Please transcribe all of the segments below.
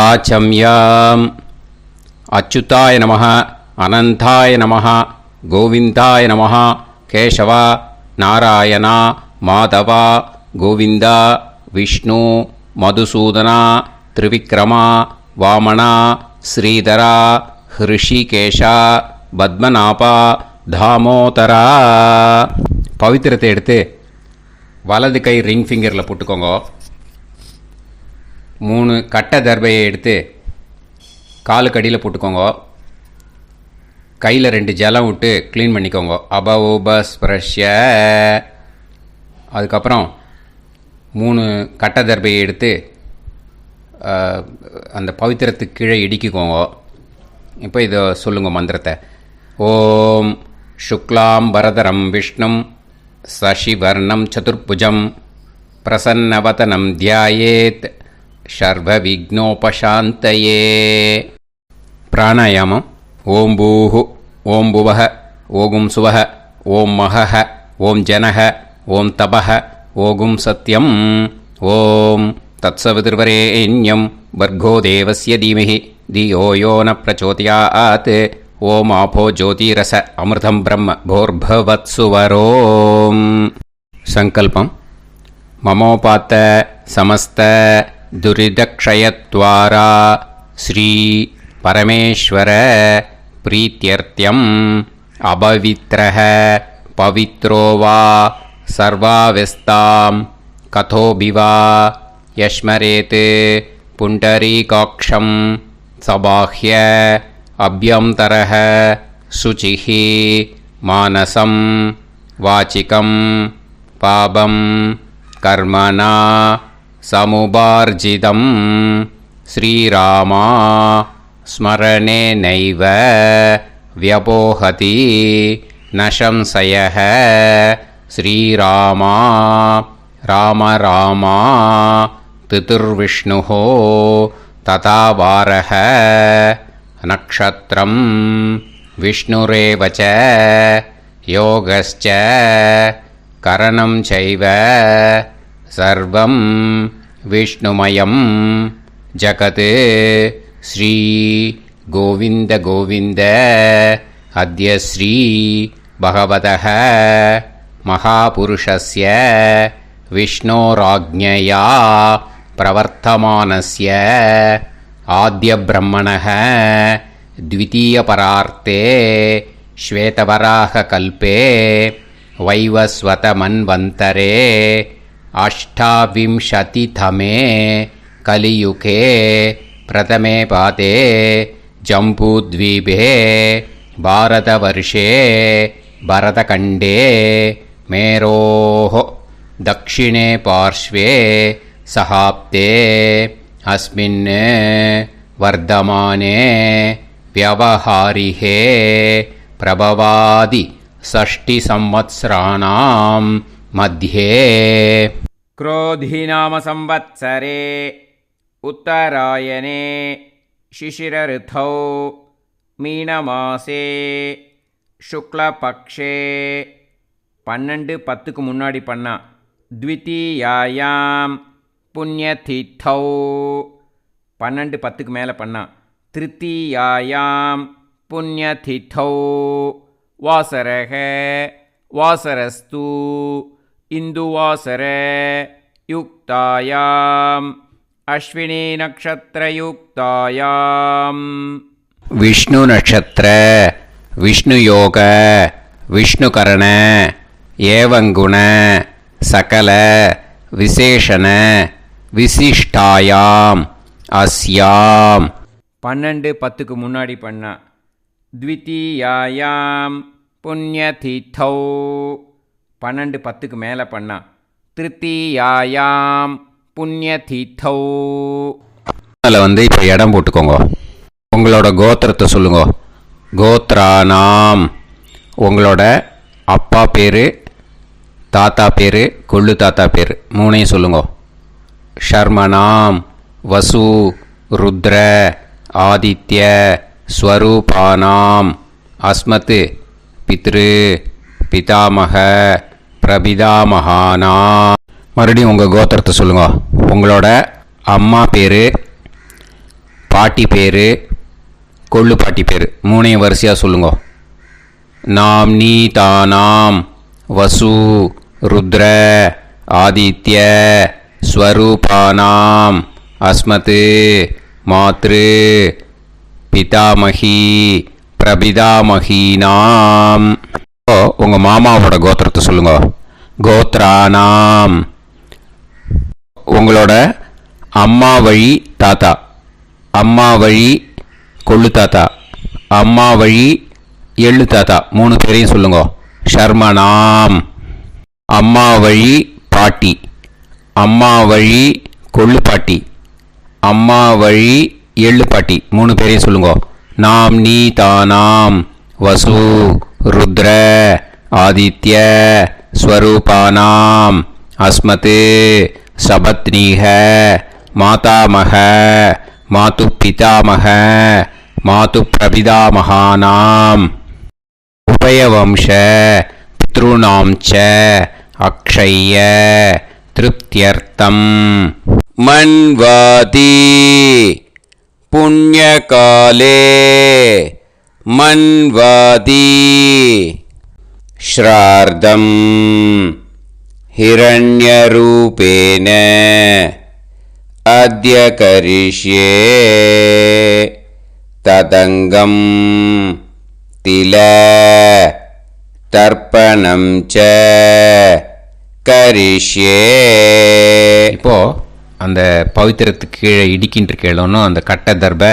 ஆச்சம்யாம். அச்சுதாய நமः, அனந்தாய நமः, கோவிந்தாய நமः, கேசவா, நாராயணா, மாதவா, கோவிந்தா, விஷ்ணு, மதுசூதனா, திரிவிக்ரமா, வாமனா, ஸ்ரீதரா, ஹிருஷிகேஷா, பத்மநாபா, தாமோதரா. பவித்திரத்தை எடுத்து வலது கை ரிங் ஃபிங்கரில் போட்டுக்கோங்க. 3 கட்டை தர்பையை எடுத்து காலுக்கடியில் போட்டுக்கோங்க. கையில் 2 ஜலம் விட்டு க்ளீன் பண்ணிக்கோங்க. அபௌபஸ்பிரஷ்ய. அதுக்கப்புறம் 3 கட்டை தர்பையை எடுத்து அந்த பவித்திரத்துக்கு கீழே இடிக்கிக்கோங்க. இப்போ இதை சொல்லுங்க மந்திரத்தை. ஓம் சுக்லாம் வரதரம் விஷ்ணும் சசிவர்ணம் சதுர்புஜம் பிரசன்னவதனம் தியாயேத் சர்வ விக்னோபசாந்தயே. பிராணாயாமம். ஓம் பூஹு, ஓம் புவஹ, ஓகும் சுவஹ, ஓம் மஹஹ, ஓம் ஜனஹ, ஓம் தபஹ, ஓகும் சத்யம். ஓம் தத்சவிதுர்வரேண்யம் வர்கோ தேவஸ்ய தீமஹி தியோ யோ ந பிரச்சோதயாத். ஓம் ஆபோ ஜோதிரச அமிர்தம் பிரம்ம போர்பவத்சுவரோம். சங்கல்பம். மமோபாத்த சமஸ்த துரிதக்ஷயத்வாரா ஸ்ரீ பரமேஸ்வர பிரீத்யர்த்தியம் அபவித்ரஹ பவித்ரோ வா சர்வாவஸ்தாம் கதோபிவா யஸ்மரேத் புண்டரீகாக்ஷம் சபாஹ்ய அப்யந்தரஹ சுசிஹ மானசம் வாசிகம் பாபம் கர்மணா சமுபார்ஜிதம் ஸ்ரீராமா ஸ்மரணேனைவ வ்யபோஹதி நசம்சயः. ஸ்ரீராமா ராம ராமா திதிர்விஷ்ணுः ததா வாரः. நக்ஷத்ரம் விஷ்ணுரேவ ச யோகஸ்ச கரணம் சைவ சர்வம் விஷ்ணுமயம் ஜகத். ஸ்ரீ கோவிந்த கோவிந்த அத்ய ஸ்ரீ பகவதः மகாபுருஷஸ்ய விஷ்ணோராஜ்ஞயா பிரவர்த்தமானஸ்ய ஆத்ய பிரம்மணः த்விதீயபரார்த்தே ஸ்வேதவராக கல்பே வைவஸ்வத மன்வந்தரே அஷ்டாவிம்சதிதமே கலியுகே பிரதமே பாதே ஜம்பூத்வீபே பாரதவர்ஷே பரதகண்டே மேரோः தக்ஷிணே பார்ஷ்வே சஹாப்தே அஸ்மின் வர்தமானே வியவஹாரிஹே பிரபவாதி षष्टि संवत्सराणां मध्ये. क्रोधिनाम संवत्सरे उत्तरायणे शिशिरऋतौ மீனமாசே சுக்லபக்ஷே 12-10க்கு முன்னாடி பண்ணா. த்விதீயாயாம் புண்ணியதித்தௌ 12-10க்கு மேலே பண்ணா. திருத்தீயாயாம் புண்ணியதித்தௌ வாசரக வாசரஸ்து இந்துவாசர யுக்தாயாம் அஸ்வினி நக்ஷத்ரயுக்தாயாம். விஷ்ணு நட்சத்திர விஷ்ணு யோக விஷ்ணுகரண ஏவங்குண சகல விசேஷண விசிஷ்டாயாம் அஸ்யாம். 12-10க்கு முன்னாடி பண்ணா. த்விதீயாயாம் புண்ணியதித்தௌ 12-10க்கு மேலே பண்ணா. திருத்தீயாயாம் புண்ணியதித்தௌ. அதில் இப்போ இடம் போட்டுக்கோங்க. உங்களோட கோத்திரத்தை சொல்லுங்க. கோத்ரானாம். உங்களோட அப்பா பேர், தாத்தா பேர், கொள்ளு தாத்தா பேர் 3ஐயும் சொல்லுங்க. ஷர்மனாம் வசு ருத்ர ஆதித்ய ஸ்வரூபானாம் அஸ்மத் பித்ரு பிதாமக பிரபிதாமகானா. மறுபடியும் உங்கள் கோத்திரத்தை சொல்லுங்க. உங்களோட அம்மா பேர், பாட்டி பேர், கொள்ளு பாட்டி பேர் மூணையும் வரிசையாக சொல்லுங்க. நாம் நீ தானாம் வசு ருத்ர ஆதித்ய ஸ்வரூபானாம் அஸ்மத் மாத்ரு பிதாமகி பிரபிதாமகீனாம். உங்கள் மாமாவோட கோத்திரத்தை சொல்லுங்க. கோத்ரானாம். உங்களோட அம்மா வழி தாத்தா, அம்மா வழி கொள்ளு தாத்தா, அம்மா வழி எள்ளு தாத்தா 3 பேரையும் சொல்லுங்க. ஷர்மனாம். அம்மா வழி பாட்டி, அம்மா வழி கொள்ளு பாட்டி, அம்மா வழி எள்ளு பாட்டி 3 பேரையும் சொல்லுங்க. நாம் நீ தானாம் வசு ருத்ர ஆதித்ய ஸ்வரூபானாம் அஸ்மத் சபத்னீஹ மாதாமக மாது பிதாமக மாது பிரபிதாமகானாம் உபயவம்ச பித்ருணாம் ச அக்ஷய திருப்தியர்த்தம் மன்வாதி புண்ணியகாலே மன்வாதி ஸ்ரார்தம் हिरण्यरूपेण अद्य करिष्ये तदङ्गं तिल तर्पणं च करिष्ये. இப்போ அந்த பவித்திரத்துக்கு கீழே இடிக்கின்ற கீழே அந்த கட்டை தர்பை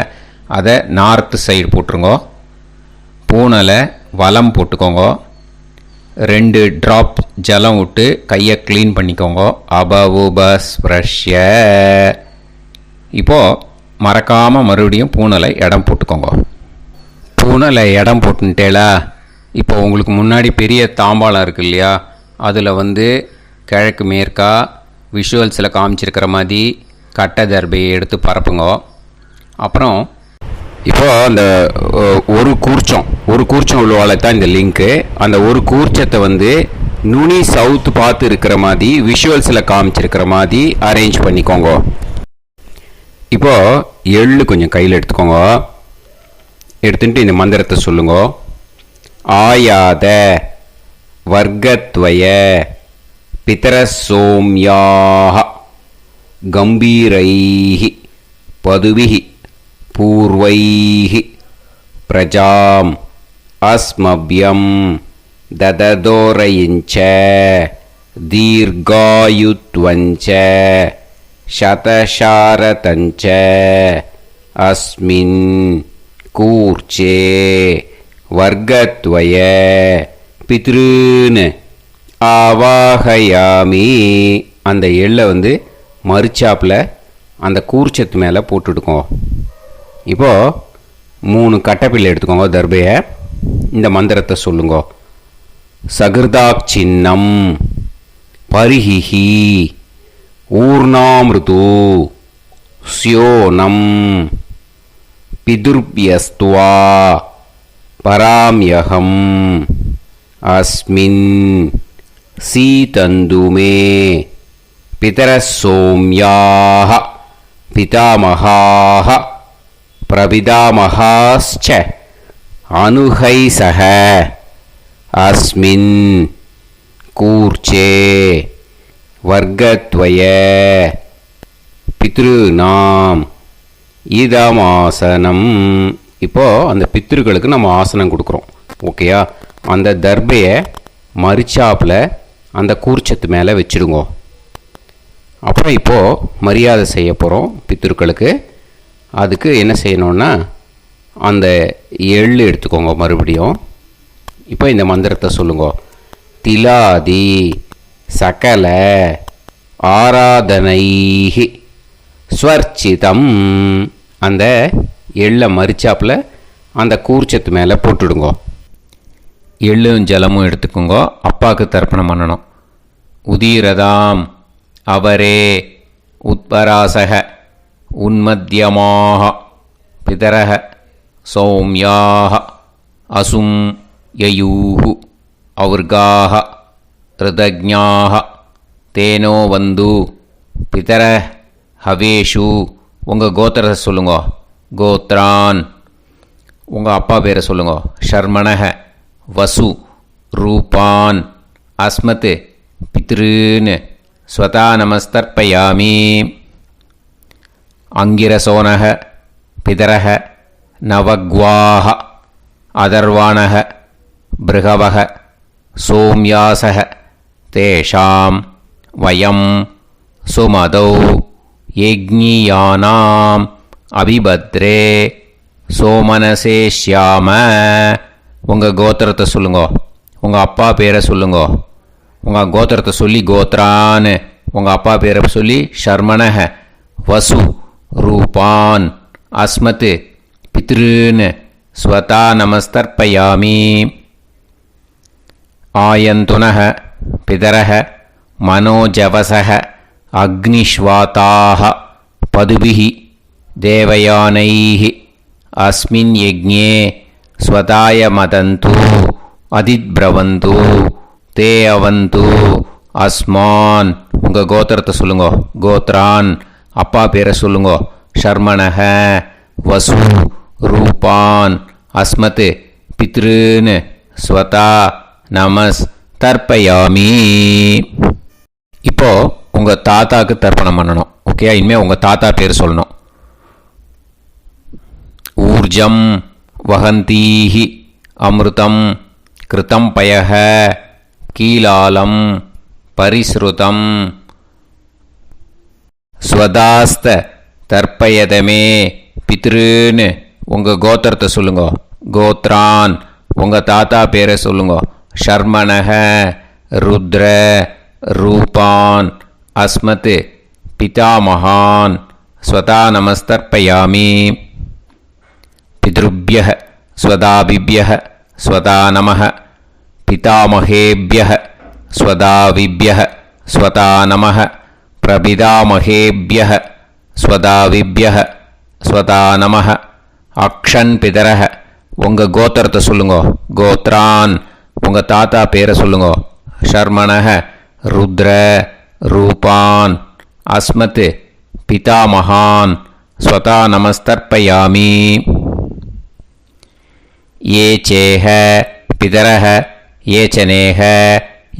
அதை நார்த்து சைடு போட்டுருங்கோ. பூனலை வலம் போட்டுக்கோங்க. 2 ட்ராப் ஜலம் விட்டு கையை க்ளீன் பண்ணிக்கோங்க. அபவுபஸ்ப்ரஷ்ய. இப்போது மறக்காமல் மறுபடியும் பூனலை இடம் போட்டுக்கோங்க. பூனலை இடம் போட்டுட்டேலா. இப்போ உங்களுக்கு முன்னாடி பெரிய தாம்பாளம் இருக்குது இல்லையா, அதில் கிழக்கு மேற்கா விஷுவல்ஸில் காமிச்சிருக்கிற மாதிரி கட்டை தர்பையை எடுத்து பரப்புங்க. அப்புறம் இப்போது அந்த ஒரு கூர்ச்சம் உள்ளவாளை தான் இந்த லிங்க்கு. அந்த ஒரு கூர்ச்சத்தை நுனி சவுத்து பார்த்து இருக்கிற மாதிரி விஷுவல்ஸில் காமிச்சிருக்கிற மாதிரி அரேஞ்ச் பண்ணிக்கோங்க. இப்போது எள்ளு கொஞ்சம் கையில் எடுத்துக்கோங்க. எடுத்துட்டு இந்த மந்திரத்தை சொல்லுங்க. ஆயாத வர்க்கத்வய பிதரசோம்யாக கம்பீரைஹி பதுவிஹி பூர்வைஹி பிரஜாம் அஸ்மப்யம் தததோரயிஞ்ச தீர்காயுத்வஞ்ச சதசாரதஞ்ச அஸ்மின் கூர்ச்சே வர்க்கத்வய பித்ருன்னு ஆவாகயாமி. அந்த எள்ளை மறுச்சாப்பில் அந்த கூர்ச்சத்து மேலே போட்டுடுக்கோங்க. இப்போது 3 கட்டைப்பிள்ளை எடுத்துக்கோங்க தர்பையை. இந்த மந்திரத்தை சொல்லுங்க. சகிருதாக் சின்னம் பரிஹிஹி ஊர்ணாமிருது ஸ்யோனம் பிதுர்பியஸ்துவா பராம்யகம் அஸ்மின் சீதந்துமே பிதரசோம்யாக பிதாமகாः பிரபிதாமகாश्च அனுகைசக அஸ்மின் கூர்ச்சே வர்க்கத்வய பித்ருநாம் இதமாசனம். இப்போது அந்த பித்ருக்களுக்கு நம்ம ஆசனம் கொடுக்குறோம். ஓகேயா? அந்த தர்பையை மரிச்சாப்பில் அந்த கூர்ச்சத்து மேலே வச்சுடுங்க. அப்புறம் இப்போது மரியாதை செய்ய போகிறோம் பித்ருக்களுக்கு. அதுக்கு என்ன செய்யணுன்னா அந்த எள்ளு எடுத்துக்கோங்க மறுபடியும். இப்போ இந்த மந்திரத்தை சொல்லுங்க. திலாதி சகல ஆராதனைஹி ஸ்வர்ச்சிதம். அந்த எள்ளை மரிச்சாப்பில் அந்த கூர்ச்சத்து மேலே போட்டுடுங்க. எள்ளும் ஜலமும் எடுத்துக்கோங்க. அப்பாவுக்கு தர்ப்பணம் பண்ணணும். உதீரதாம் அவரே உத்பராசக உன்மத்தியமாக பிதரக சௌமியாக அசும் யயூஹு ஔர்காக ரிதஜ்ஞாக தேனோ வந்து பிதர ஹவேஷு. உங்கள் கோத்திரத்தை சொல்லுங்க. கோத்ரான். உங்கள் அப்பா பேரை சொல்லுங்க. ஷர்மணஹ வசு ரூபான் அஸ்மத் பித்ருன் ஸ்வதா நமஸ்தர்ப்பயாமி. அங்கிரசோனஹ பிதரஹ நவக்வாஹ அதர்வாணஹ பிருகவஹ சோம்யாசஹ தேஷாம் வயம் சுமதௌ யஜ்ஞியானாம் அபிபத்ரே சோமனசேஷ்யாம. உங்கள் கோத்திரத்தை சொல்லுங்க. உங்கள் அப்பா பேரை சொல்லுங்க. உங்கள் கோத்திரத்தை சொல்லி கோத்ரான்னு, உங்கள் அப்பா பேரை சொல்லி ஷர்மணஹ வசு ரூபான் அஸ்மத் பித்ருன் ஸ்வதா நமஸ்தர்ப்பயாமி. ஆயந்துனஹ பிதரஹ மனோஜவசஹ அக்னிஷ்வாதாஹ பதுபிஹி தேவயானைஹ அஸ்மின் யஜ்ஞே ஸ்வதாய மதந்து அதித்ப்ரவந்து தே அவந்து அஸ்மான். உங்கள் கோத்திரத்தை சொல்லுங்க. கோத்ரான். அப்பா பேரை சொல்லுங்க. ஷர்மணஹ வசு ரூபான் அஸ்மத் பித்ருன் ஸ்வதா நமஸ் தர்ப்பயாமி. இப்போ உங்கள் தாத்தாக்கு தர்ப்பணம் பண்ணணும். ஓகே, இனிமேல் உங்கள் தாத்தா பேர் சொல்லணும். ஊர்ஜம் வஹந்தீஹி அமிர்தம் கிருதம் பயஹ கீலாலம் பரிஸ்ருதம் ஸ்வதாஸ்த தர்ப்பயதமே பித்ருன்னு. உங்கள் கோத்திரத்தை சொல்லுங்க. கோத்ரான். உங்கள் தாத்தா பேரை சொல்லுங்க. ஷர்மணஹ ருத்ர ரூபான் அஸ்மத் பிதாமகான் ஸ்வதா நமஸ்தர்ப்பயாமி. பித்ருப்யஹ ஸ்வதாபிப்யஹ ஸ்வதா நமஹ பிதாமகேப்யஹ ஸ்வதாவிப்யஹ ஸ்வதா நமஹ பிரபிதாமகேப்யஹ ஸ்வதாவிப்யஹ ஸ்வதா நமஹ. அக்ஷன் பிதரஹ. உங்கள் கோத்திரத்தை சொல்லுங்க. கோத்ரான். உங்கள் தாத்தா பேரை சொல்லுங்க. ஷர்மணஹ ருத்ர ரூபான் அஸ்மத் பிதாமகான் ஸ்வதா நமஸ்தர்ப்பயாமி. ये चेह पितरः ये च नेह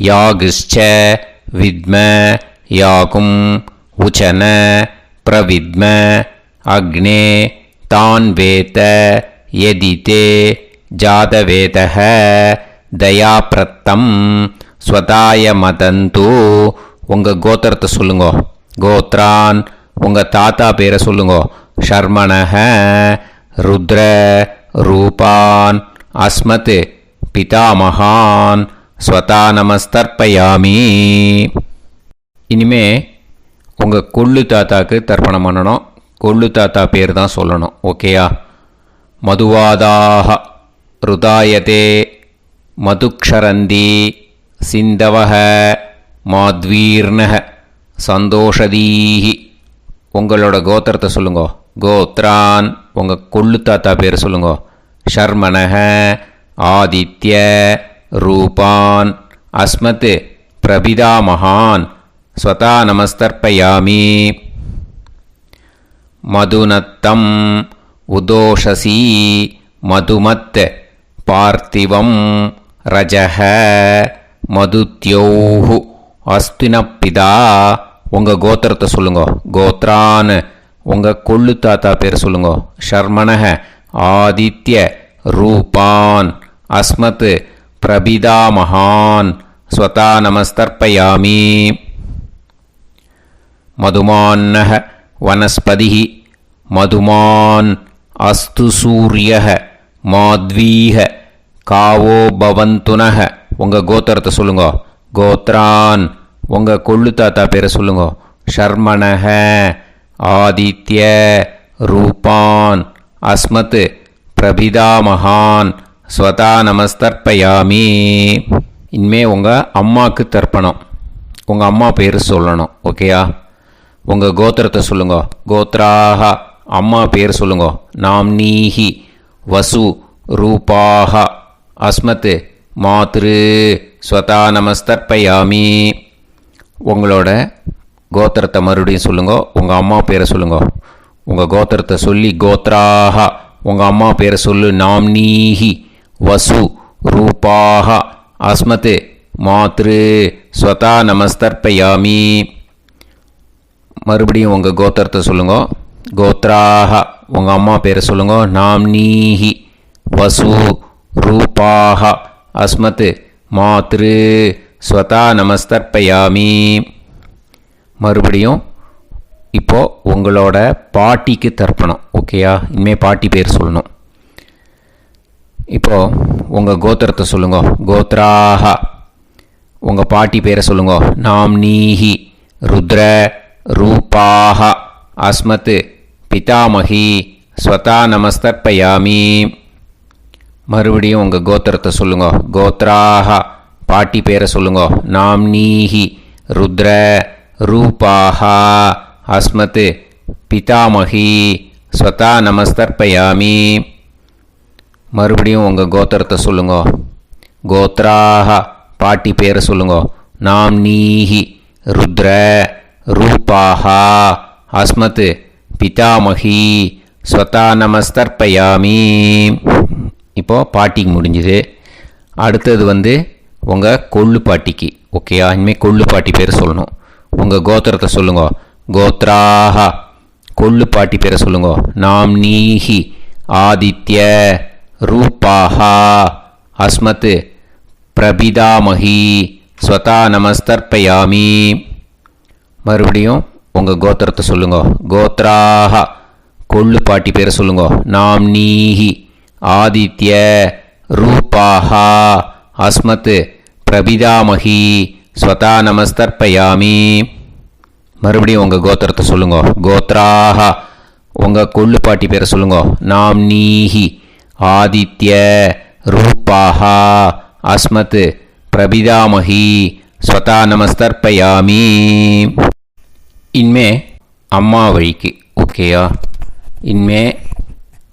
यागश्च विद्म याकुम् उचन प्रविद्म अग्ने तान् वेत यदि ते जातवेतः दयाप्रत्तं स्वताय मदन्तु. உங்கள் கோத்திரத்தை சொல்லுங்க. கோத்ரான். உங்கள் தாத்தா பேரை சொல்லுங்க. ஷர்மணஹ ருத்ர ரூபான் அஸ்மத் பிதாமகான் ஸ்வதா நமஸ்தர்ப்பயாமி. இனிமே உங்கள் கொள்ளு தாத்தாக்கு தர்ப்பணம் பண்ணணும். கொள்ளு தாத்தா பேர் தான் சொல்லணும். ஓகேயா? மதுவாதாக ருதாயதே மதுக்ஷரந்தி சிந்தவஹ மாத்வீர்ணஹ சந்தோஷதீஹி. உங்களோட கோத்திரத்தை சொல்லுங்க. கோத்ரான். உங்கள் கொள்ளு தாத்தா பேர் சொல்லுங்க. ஷர்மணஹ ஆதித்ய ரூபான் அஸ்மத் பிரபிதாமகான் ஸ்வதா நமஸ்தர்ப்பயாமி. மதுநத்தம் உதோஷசி மதுமத் பார்த்திவம் ரஜஹ மதுத்யோஹு அஸ்தினப்பிதா. உங்கள் கோத்திரத்தை சொல்லுங்க. கோத்ரான். உங்கள் கொள்ளு தாத்தா பேர் சொல்லுங்க. ஷர்மணஹ ஆதித்ய ரூபான் அஸ்மத் பிரபிதாமகான் ஸ்வதா நமஸ்தர்ப்பயாமி. மதுமான்னஹ வனஸ்பதிः மதுமான் அஸ்து சூரியः மாத்வீஹ காவோ பவந்துனஹ. உங்கள் கோத்திரத்தை சொல்லுங்க. கோத்ரான். உங்கள் கொள்ளு தாத்தா பேரை சொல்லுங்க. ஷர்மணஹ ஆதித்ய ரூபான் அஸ்மத் பிரபிதாமகான் ஸ்வதா நமஸ்தர்ப்பயாமி. இனிமே உங்கள் அம்மாவுக்கு தர்ப்பணம். உங்கள் அம்மா பேர் சொல்லணும். ஓகேயா? உங்கள் கோத்திரத்தை சொல்லுங்க. கோத்ராக. அம்மா பேர் சொல்லுங்க. நாம்னீஹி வசு ரூபாக அஸ்மத் மாத்ரு ஸ்வதா நமஸ்தர்ப்பயாமி. உங்களோட கோத்திரத்தை மறுபடியும் சொல்லுங்க. உங்கள் அம்மா பேரை சொல்லுங்க. உங்கள் கோத்திரத்தை சொல்லி கோத்ராக, உங்கள் அம்மா பேரை சொல்லு நாம்னீஹி வசு ரூபாக அஸ்மத் மாத்ரு ஸ்வதா நமஸ்தர்ப்பயாமி. மறுபடியும் உங்கள் கோத்திரத்தை சொல்லுங்க. கோத்ராக, உங்கள் அம்மா பேரை சொல்லுங்க நாம்னீஹி வசு ரூபாக அஸ்மத் மாத்ரு ஸ்வதா நமஸ்தர்ப்பயாமி. மறுபடியும் இப்போது உங்களோட பாட்டிக்கு தர்ப்பணம். ஓகேயா? இனிமேல் பாட்டி பேர் சொல்லணும். இப்போது உங்கள் கோத்திரத்தை சொல்லுங்க. கோத்ராக, உங்கள் பாட்டி பேரை சொல்லுங்க நாம்னீஹி ருத்ர ரூபாக அஸ்மத் பிதாமகி ஸ்வதா நமஸ்தர்ப்பயாமி. மறுபடியும் உங்கள் கோத்திரத்தை சொல்லுங்க. கோத்ராக, பாட்டி பேரை சொல்லுங்க நாம்னீஹி ருத்ர ரூபாக அஸ்மத் பிதாமகி ஸ்வதா நமஸ்தர்ப்பயாமி. மறுபடியும் உங்கள் கோத்திரத்தை சொல்லுங்க. கோத்ராக, பாட்டி பேரை சொல்லுங்க நாம்னீஹி ருத்ர ரூபாக அஸ்மத் பிதாமகி ஸ்வதா நமஸ்தர்ப்பயாமி. இப்போது பாட்டிக்கு முடிஞ்சுது. அடுத்தது உங்கள் கொள்ளு பாட்டிக்கு. ஓகேயா? இனிமேல் கொள்ளு பாட்டி பேர் சொல்லணும். உங்கள் கோத்திரத்தை சொல்லுங்க. கோத்ராக, கொள்ளு பாட்டி பேரை சொல்லுங்க நாம்னீஹி ஆதித்ய ரூபாக அஸ்மத் பிரபிதாமகி ஸ்வதா நமஸ்தர்ப்பயாமி. மறுபடியும் உங்கள் கோத்திரத்தை சொல்லுங்க. கோத்ராக, கொள்ளு பாட்டி பேரை சொல்லுங்க நாம்னீஹி ஆதித்ய ரூபாக அஸ்மத் பிரபிதாமகி ஸ்வதா நமஸ்தர்ப்பயாமி. மறுபடியும் உங்கள் கோத்திரத்தை சொல்லுங்க. கோத்ராக, உங்கள் கொள்ளு பாட்டி பேரை சொல்லுங்க நாம்னீஹி ஆதித்ய ரூபாக அஸ்மத் பிரபிதாமகி ஸ்வதா நமஸ்தர்ப்பயாமி. இனிமே அம்மா வழிக்கு. ஓகேயா? இனிமே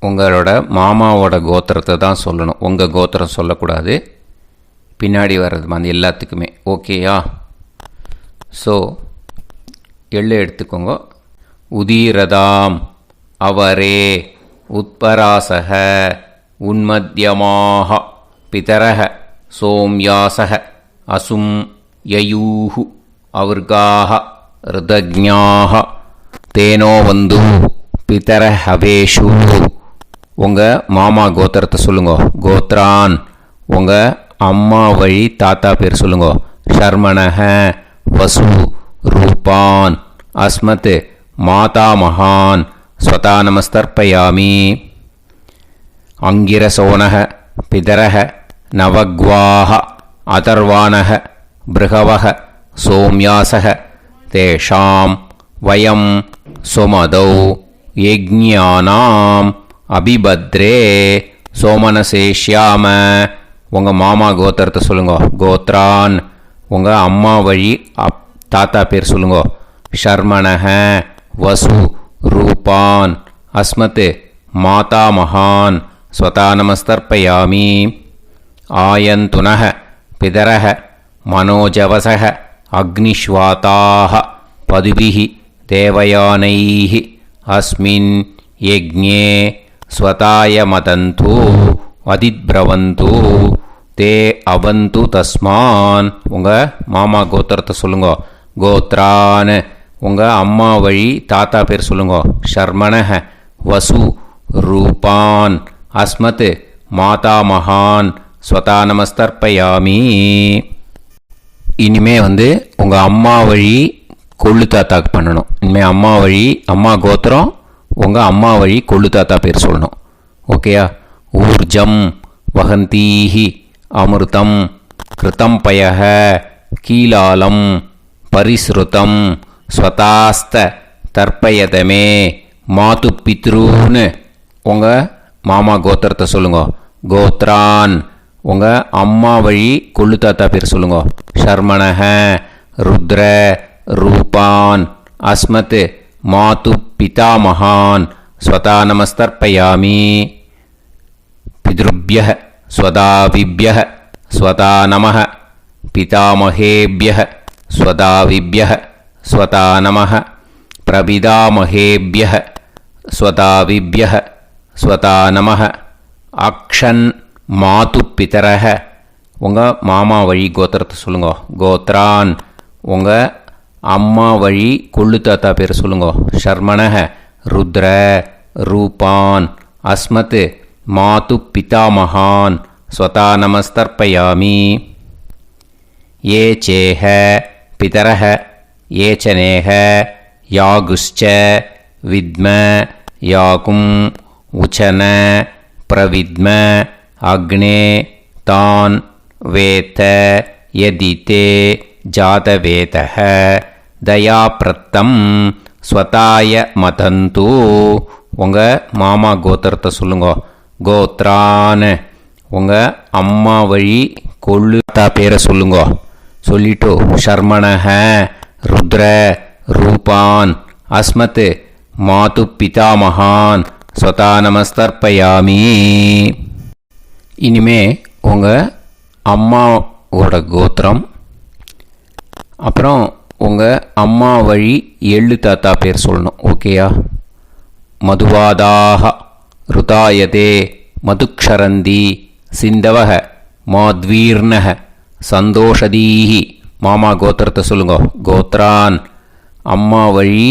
உங்களோட மாமாவோட கோத்திரத்தை தான் சொல்லணும். உங்கள் கோத்திரம் சொல்லக்கூடாது. பின்னாடி வர்றது அந்த எல்லாத்துக்குமே. ஓகேயா? ஸோ எள்ளு எடுத்துக்கோங்க. உதீரதாம் அவரே உத்பராசக உன்மத்யமாக பிதரக சோம்யாசக அசும் யயூஹு அவர்காக ருதஜ்ஞாக தேனோ வந்து பிதர ஹவேஷு. உங்கள் மாமா கோத்திரத்தை சொல்லுங்க. கோத்ரான், உங்கள் அம்மா வழி தாத்தா பேர் சொல்லுங்க. ஷர்மணக வசு ரூபான் அஸ்மத் மாதா மகான் ஸ்வதா நமஸ்தர்ப்பயாமி. அங்கிரசோனக பிதரக நவக்வாக அதர்வானக பிருகவக சோம்யாசக தேஷாம் வயம் சுமதௌ யஜ்ஞானாம் அபிபத்ரே சோமனசேஷ்யாம. உங்கள் மாமா கோத்திரத்தை சொல்லுங்க. கோத்ரான், உங்கள் அம்மா வழி தாத்தா பேர் சொல்லுங்க. ஷர்மணக வசு ரூபான் அஸ்மத் மாதா மகான் ஸ்வதா நமஸ்தர்ப்பயாமி. ஆயந்துனக பிதரக மனோஜவசக அக்னிஷ்வாதாக பதுபிஹி தேவயானைஹி அஸ்மின் யஜ்ஞே ஸ்வதாய மதந்து அதித்பிரவந்து தே அவந்து தஸ்மான். உங்கள் மாமா கோத்திரத்தை சொல்லுங்க. கோத்ரான், உங்கள் அம்மா வழி தாத்தா பேர் சொல்லுங்க. ஷர்மணக வசு ரூபான் அஸ்மத் மாதா மகான் ஸ்வதா நமஸ்தர்ப்பயாமி. இனிமே உங்கள் அம்மா வழி கொள்ளு தாத்தாக்கு பண்ணணும். இனிமேல் அம்மா வழி, அம்மா கோத்திரம், உங்கள் அம்மா வழி கொள்ளு தாத்தா பேர் சொல்லணும். ஓகேயா? ஊர்ஜம் வகந்தீஹி அமிர்தம் கிருதம் பயக கீலாலம் பரிஸ்ருதம் ஸ்வதாஸ்த தர்ப்பயதமே மாது பித்ருன்னு. உங்கள் மாமா கோத்திரத்தை சொல்லுங்க. கோத்ரான், உங்கள் அம்மா வழி கொள்ளு தாத்தா பேர் சொல்லுங்க. ஷர்மணக ருத்ர ரூபான் அஸ்மத் மாது பிதாமகான் ஸ்வதா நமஸ்தர்ப்பயாமி. பித்ருப்யः ஸ்வதாவிப்யः ஸ்வதா நமः பிதாமகேப்யः ஸ்வதாவிப்யः ஸ்வதா நமः பிரபிதாமகேப்யः ஸ்வதாவிப்யஹ ஸ்வதா நமஹ. அக்ஷன் மாது பிதரஹ. உங்கள் மாமா வழி கோத்திரத்தை சொல்லுங்க. கோத்ரான் உங்கள் அம்மா வழி கொள்ளு தாத்தா பேர் சொல்லுங்க. ஷர்மணஹ ருத்ர ரூபான். அஸ்மத் மாது பிதாமகான் ஸ்வதா நமஸ்தர்ப்பயாமி. ये चेह पितरः ये च नेह यागुश्च विद्म याकुम् उचन प्रविद्म अग्ने तान् वेत यदिते जातवेतः दयाप्रत्तं स्वताय मदन्तु. உங்கள் மாமா கோத்திரத்தை சொல்லுங்க. கோத்ரான் உங்கள் அம்மா வழி கொள்ளு தாத்தா பேரை சொல்லுங்க. சொல்லிட்டு ஷர்மணஹ ருத்ர ரூபான் அஸ்மத் மாது பிதாமகான் ஸ்வதா நமஸ்தர்ப்பயாமி. இனிமே உங்கள் அம்மாவோட கோத்திரம், அப்புறம் உங்கள் அம்மா வழி எள்ளு தாத்தா பேர் சொல்லணும். ஓகேயா? மதுவாதாக ருதாயதே மதுக்ஷரந்தி சிந்தவக மாத்வீர்ணக சந்தோஷதீஹி. மாமா கோத்திரத்தை சொல்லுங்க. கோத்ரான் அம்மா வழி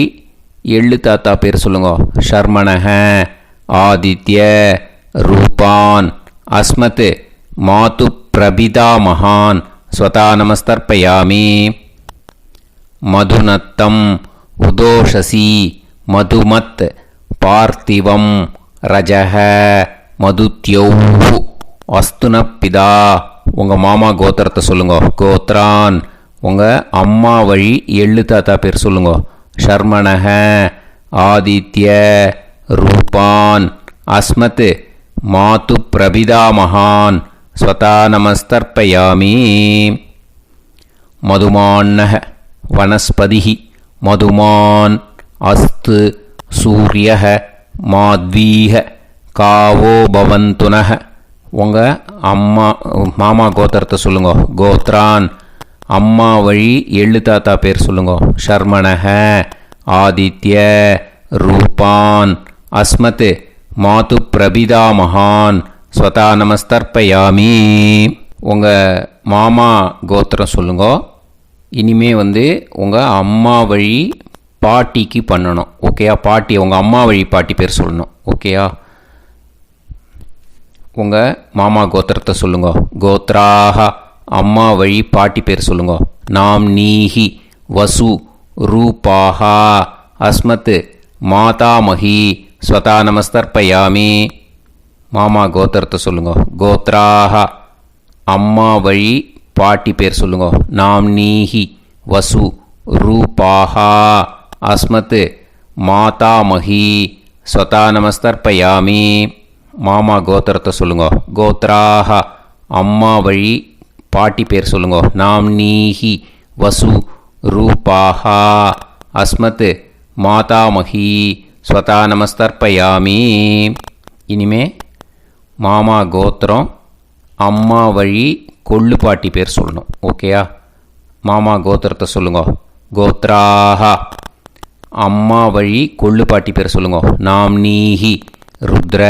எள்ளு தாத்தா பேர் சொல்லுங்க. ஷர்மணஹ ஆதித்ய ரூபான் அஸ்மத் மாது பிரபிதா மகான் ஸ்வதா நமஸ்தர்ப்பயாமி. மதுநத்தம் உதோஷசி மதுமத் பார்த்திவம் ரஜஹ மதுத்யௌஹு அஸ்துனப்பிதா. உங்கள் மாமா கோத்திரத்தை சொல்லுங்க. கோத்ரான் உங்கள் அம்மா வழி எள்ளு தாத்தா பேர் சொல்லுங்க. ஷர்மணஹ ஆதித்ய ரூபான் அஸ்மத் மாது பிரபிதா மகான் ஸ்வதா நமஸ்தர்ப்பயாமி. மதுமான்னஹ வனஸ்பதிஹி மதுமான் அஸ்து சூரியஹ மாத்வீஹ காவோ பவந்துனஹ. உங்கள் மாமா கோத்திரத்தை சொல்லுங்க. கோத்ரான் அம்மா வழி எள்ளு தாத்தா பேர் சொல்லுங்க. ஷர்மணஹ ஆதித்ய ரூபான் அஸ்மத் மாது பிரபிதா மகான் ஸ்வதா நமஸ்தர்ப்பயாமி. உங்கள் மாமா கோத்திரம் சொல்லுங்க. இனிமே உங்கள் அம்மா வழி பாட்டிக்கு பண்ணணும். ஓகேயா? பாட்டி உங்கள் அம்மா வழி பாட்டி பேர் சொல்லணும். ஓகேயா? உங்கள் மாமா கோத்திரத்தை சொல்லுங்க. கோத்ராக அம்மா வழி பாட்டி பேர் சொல்லுங்க. நாம் நீஹி வசு ரூபாஹா அஸ்மத் மாதாமஹி ஸ்வதா நமஸ்தர்ப்பயாமி. மாமா கோத்திரத்தை சொல்லுங்க. கோத்ராக அம்மா வழி பாட்டி பேர் சொல்லுங்க. நாம் நீஹி வசு ரூபாஹா அஸ்மத் மாதாமஹி ஸ்வதா நமஸ்தர்ப்பயாமி. மாமா கோத்திரத்தை சொல்லுங்க. கோத்ராக அம்மா வழி பாட்டி பேர் சொல்லுங்க. நாம் நீஹி வசு ரூபாஹா அஸ்மத் மாதாமஹி ஸ்வதா நமஸ்தர்ப்பயாமி. இனிமே மாமா கோத்திரம் அம்மா வழி கொள்ளு பாட்டி பேர் சொல்லணும். ஓகேயா? மாமா கோத்திரத்தை சொல்லுங்க. கோத்ராக அம்மா வழி கொள்ளு பாட்டி பேர் சொல்லுங்க. நாம் நீஹி ருத்ர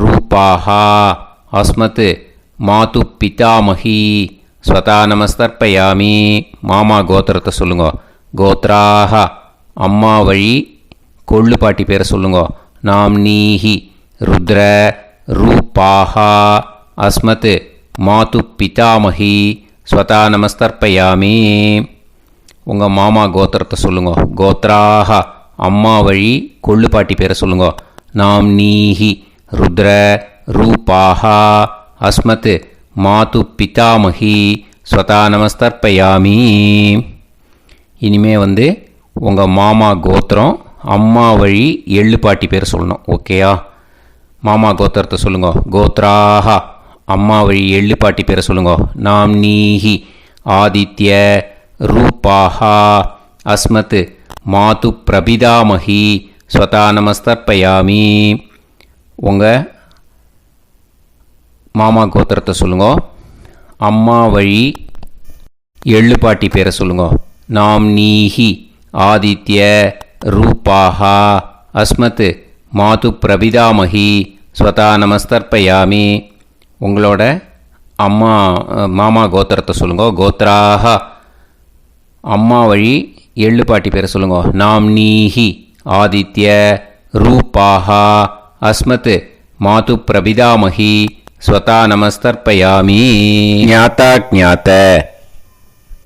ரூபாஹா அஸ்மத் மாது பிதாமஹி ஸ்வதா நமஸ்தர்ப்பயாமி. மாமா கோத்திரத்தை சொல்லுங்க. கோத்ராக அம்மா வழி கொள்ளு பாட்டி பேரை சொல்லுங்க. நாம் நீஹி ருத்ர ரூபாஹா அஸ்மத் மாது பிதாமஹி ஸ்வதா நமஸ்தர்ப்பயாமி. உங்கள் மாமா கோத்திரத்தை சொல்லுங்க. கோத்ராக அம்மா வழி கொள்ளு பாட்டி பேரை சொல்லுங்க. நாம் நீஹி ருத்ர ரூபாஹா அஸ்மத் மாது பிதாமஹி ஸ்வதா நமஸ்தர்ப்பயாமி. இனிமே உங்கள் மாமா கோத்திரம் அம்மா வழி எள்ளு பாட்டி பேர் சொல்லணும். ஓகேயா? மாமா கோத்திரத்தை சொல்லுங்க. கோத்ராக அம்மா வழி எள்ளு பாட்டி பேரை சொல்லுங்க. நாம் நீஹி ஆதித்ய ரூபாஹா அஸ்மத் மாது பிரபிதாமஹி ஸ்வதா நமஸ்தர்ப்பயாமி. உங்கள் மாமா கோத்திரத்தை சொல்லுங்க. அம்மா வழி எள்ளு பாட்டி பேரை சொல்லுங்க. நாம் நீஹி ஆதித்ய ரூபாஹா அஸ்மத் மாது பிரபிதாமகி ஸ்வதா நமஸ்தர்ப்பயாமி. உங்களோட அம்மா மாமா கோத்திரத்தை சொல்லுங்க. கோத்ராக அம்மா வழி எள்ளு பாட்டி பேரை சொல்லுங்க. நாம்னீஹி ஆதித்ய ரூபாக அஸ்மத் மாது பிரபிதாமகி ஸ்வதா நமஸ்தர்ப்பயாமி. ஞாதா ஞாத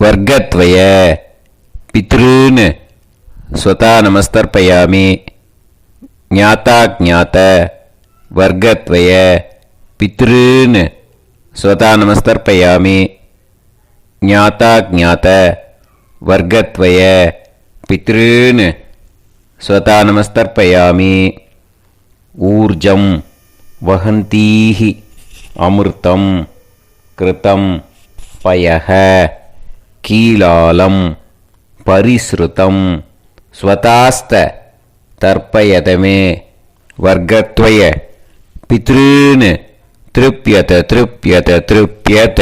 வர்க்கத்வய பித்ருன் ஸ்வதா நமஸ்தர்ப்பயாமி. ஞாதா ஞாத வர்க்கத்வய பித்ருன் ஸ்வதா நமஸ்தர்ப்பயாமி. ஞாதா ஞாத வர்க்கத்வய பித்ருன் ஸ்வதா நமஸ்தர்ப்பயாமி. ஊர்ஜம் வஹந்தீஹி அமிர்தம் கிருதம் பயஹ கீலாலம் பரிஸ்ருதம் ஸ்வதாஸ்த தர்ப்பயதமே. வர்க்கத்வய பித்ருன் திருப்யத திருப்யத திருப்யத.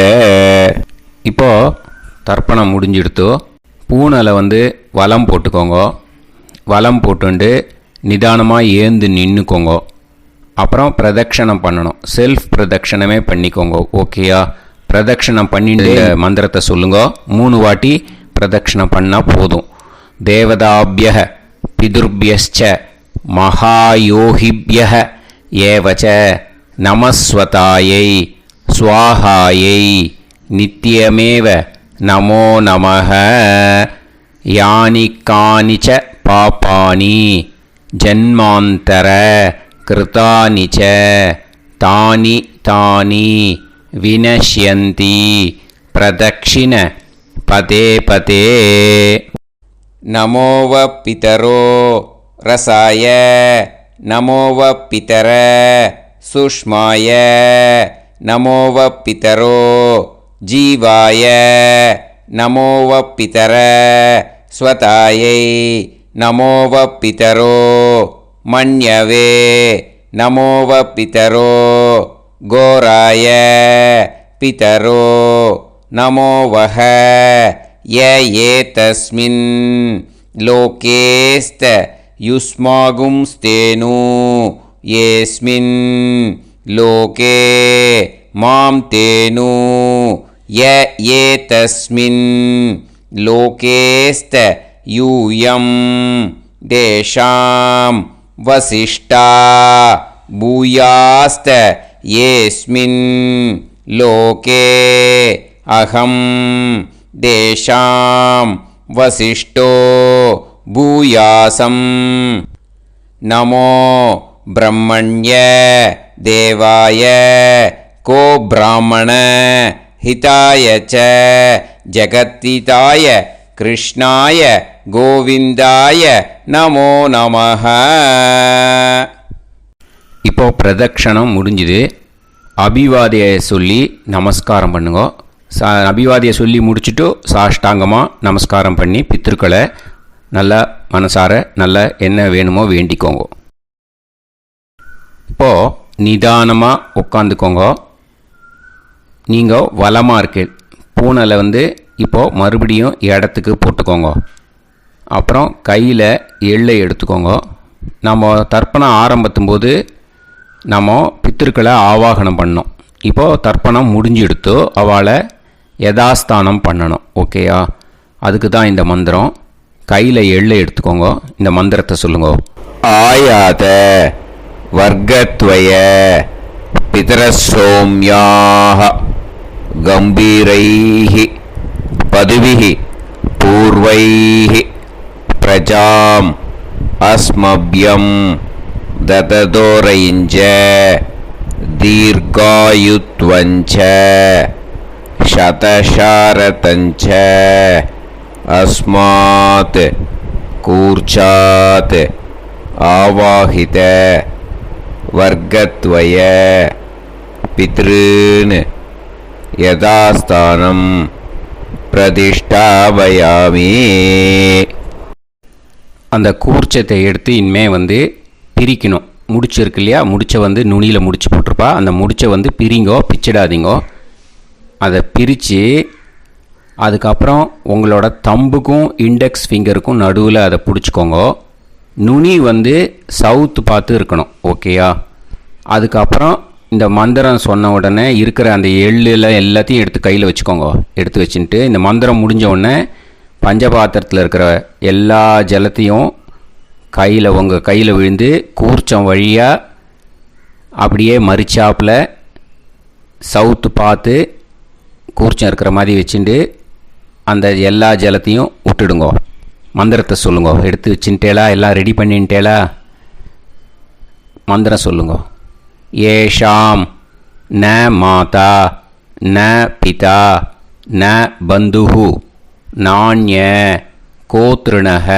இப்போ தர்ப்பணம் முடிஞ்சிடுத்தோ. பூனலை வலம் போட்டுக்கோங்க. வலம் போட்டுண்டு நிதானமாக ஏந்து நின்றுக்கோங்க. அப்புறம் பிரதட்சணம் பண்ணணும். செல்ஃப் பிரதட்சணமே பண்ணிக்கோங்க. ஓகேயா? பிரதட்சணம் பண்ணிட்டு மந்திரத்தை சொல்லுங்க. 3 வாட்டி பிரதட்சணம் பண்ணால் போதும். தேவதாபிய பிதுர்பியஸ்ச மகாயோகிபிய ஏவச்ச நமஸ்வதாயை ஸ்வாஹாயை நித்யமேவ நமோ நமஹ. யானி கானிச்ச பாபானி ஜன்மாந்தர கிருதானி ச தானி தானி வினஷ்யந்தி பிரதக்ஷிண பதே பதே. நமோவ பிதரோ ரசாய நமோவ பிதர சுஷ்மாய நமோவ பிதரோ ஜீவாய நமோவ பிதர ஸ்வதாயை நமோவ பிதரோ மன்யவே நமோவ பிதரோ கோராய பிதரோ நமோவஹ. ஏதஸ்மின் லோகேஸ்த யுஸ்மாகும்ஸ்தேனு ஏஸ்மின் லோகே மாம் தேனு. ஏதஸ்மின் லோகேஸ்த யூயம் தேஷாம் வசிஷ்டா பூயாஸ்த ஏஸ்மின் லோகே அகம் தேஷாம் வசிஷ்டோ பூயாசம். நமோ பிரம்மண்ய தேவாய கோ பிராமண ஹிதாய ச ஜகத்திதாய கிருஷ்ணாய கோவிந்தாய நமோ நமஹ. இப்போ பிரதட்சணம் முடிஞ்சுது. அபிவாதியை சொல்லி நமஸ்காரம் பண்ணுங்க. அபிவாதியை சொல்லி முடிச்சுட்டு சாஷ்டாங்கமாக நமஸ்காரம் பண்ணி பித்ருக்களை நல்லா மனசார நல்லா என்ன வேணுமோ வேண்டிக்கோங்க. இப்போது நிதானமாக உட்காந்துக்கோங்க. நீங்கள் வலமாக இருக்கு பூனலை இப்போது மறுபடியும் இடத்துக்கு போட்டுக்கோங்க. அப்புறம் கையில் எள்ளை எடுத்துக்கோங்க. நம்ம தர்ப்பணம் ஆரம்பித்தும்போது நம்ம பித்திருக்களை ஆவாகனம் பண்ணோம். இப்போது தர்ப்பணம் முடிஞ்செடுத்து அவளை யதாஸ்தானம் பண்ணணும். ஓகேயா? அதுக்கு தான் இந்த மந்திரம். கையில் எள்ளை எடுத்துக்கோங்க. இந்த மந்திரத்தை சொல்லுங்க. ஆயாத வர்க்கத்வய பிதரசோம்யாக கம்பீரைஹி பதுவிஹி பூர்வைஹி பிரஜாம் அஸ்மப்யம் தததோரயிஞ்ச தீர்காயுத்வஞ்ச சதசாரதஞ்ச அஸ்மாத் கூர்ச்சாத் ஆவாஹித வர்க்கத்வய பித்ருன் யதாஸ்தானம் பிரதிஷ்டாபயாமி. அந்த கூர்ச்சத்தை எடுத்து இனிமே பிரிக்கணும். முடிச்சிருக்கு இல்லையா? முடிச்சை நுனியில் முடிச்சு போட்டிருப்பா. அந்த முடிச்சை பிரிங்கோ, பிச்சிடாதீங்கோ. அதை பிரித்து அதுக்கப்புறம் உங்களோட தம்புக்கும் இண்டெக்ஸ் ஃபிங்கருக்கும் நடுவில் அதை பிடிச்சிக்கோங்க. நுனி வந்து சவுத்து பார்த்து இருக்கணும். ஓகேயா? அதுக்கப்புறம் இந்த மந்திரம் சொன்ன உடனே இருக்கிற அந்த எள்ளில் எல்லாத்தையும் எடுத்து கையில் வச்சுக்கோங்க. எடுத்து வச்சுட்டு இந்த மந்திரம் முடிஞ்ச உடனே பஞ்சபாத்திரத்தில் இருக்கிற எல்லா ஜலத்தையும் உங்கள் கையில் விழுந்து கூர்ச்சம் வழியாக அப்படியே மறிச்சாப்பில் சவுத்து பார்த்து கூர்ச்சம் இருக்கிற மாதிரி வச்சுட்டு அந்த எல்லா ஜலத்தையும் விட்டுடுங்கோ. மந்திரத்தை சொல்லுங்க. எடுத்து வச்சுட்டேலா? எல்லாம் ரெடி பண்ணிட்டேலா? மந்திரம் சொல்லுங்க. ஏஷாம் ந மாதா ந பிதா ந பந்துஹு நாண்ய கோத்ருணஹ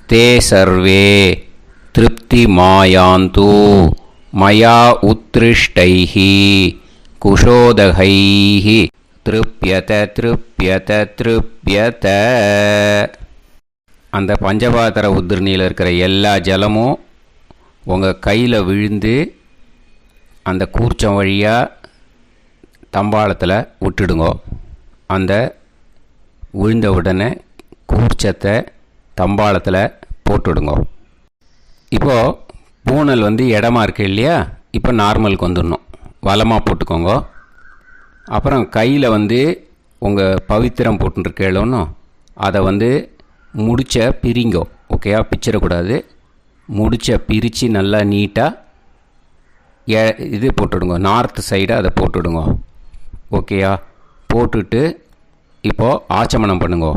தே சர்வே திருப்தி மாயாந்து மயா உத்ருஷ்டைஹி குஷோதகைஹி திருப்யத திருப்யத திருப்யத. அந்த பஞ்சபாத்திர உதிரணியில் இருக்கிற எல்லா ஜலமும் உங்கள் கையில் விழுந்து அந்த கூர்ச்சம் வழியாக தம்பாளத்தில் விட்டுடுங்கோ. அந்த விழுந்த உடனே கூர்ச்சத்தை தம்பாளத்தில் போட்டுடுங்கோ. இப்போது பூனல் வந்து இடமா இருக்கு இல்லையா? இப்போ நார்மலுக்கு வந்துடணும். வலமாக போட்டுக்கோங்க. அப்புறம் கையில் வந்து உங்கள் பவித்திரம் போட்டுருக்கேளோன்னு அதை வந்து முடிச்ச பிரிங்கோ. ஓகேயா? பிச்சிடக்கூடாது. முடிச்ச பிரித்து நல்லா நீட்டாக இது போட்டுடுங்க. நார்த் சைடு அதை போட்டுடுங்க. ஓகேயா? போட்டுட்டு இப்போது ஆச்சமனம் பண்ணுங்க.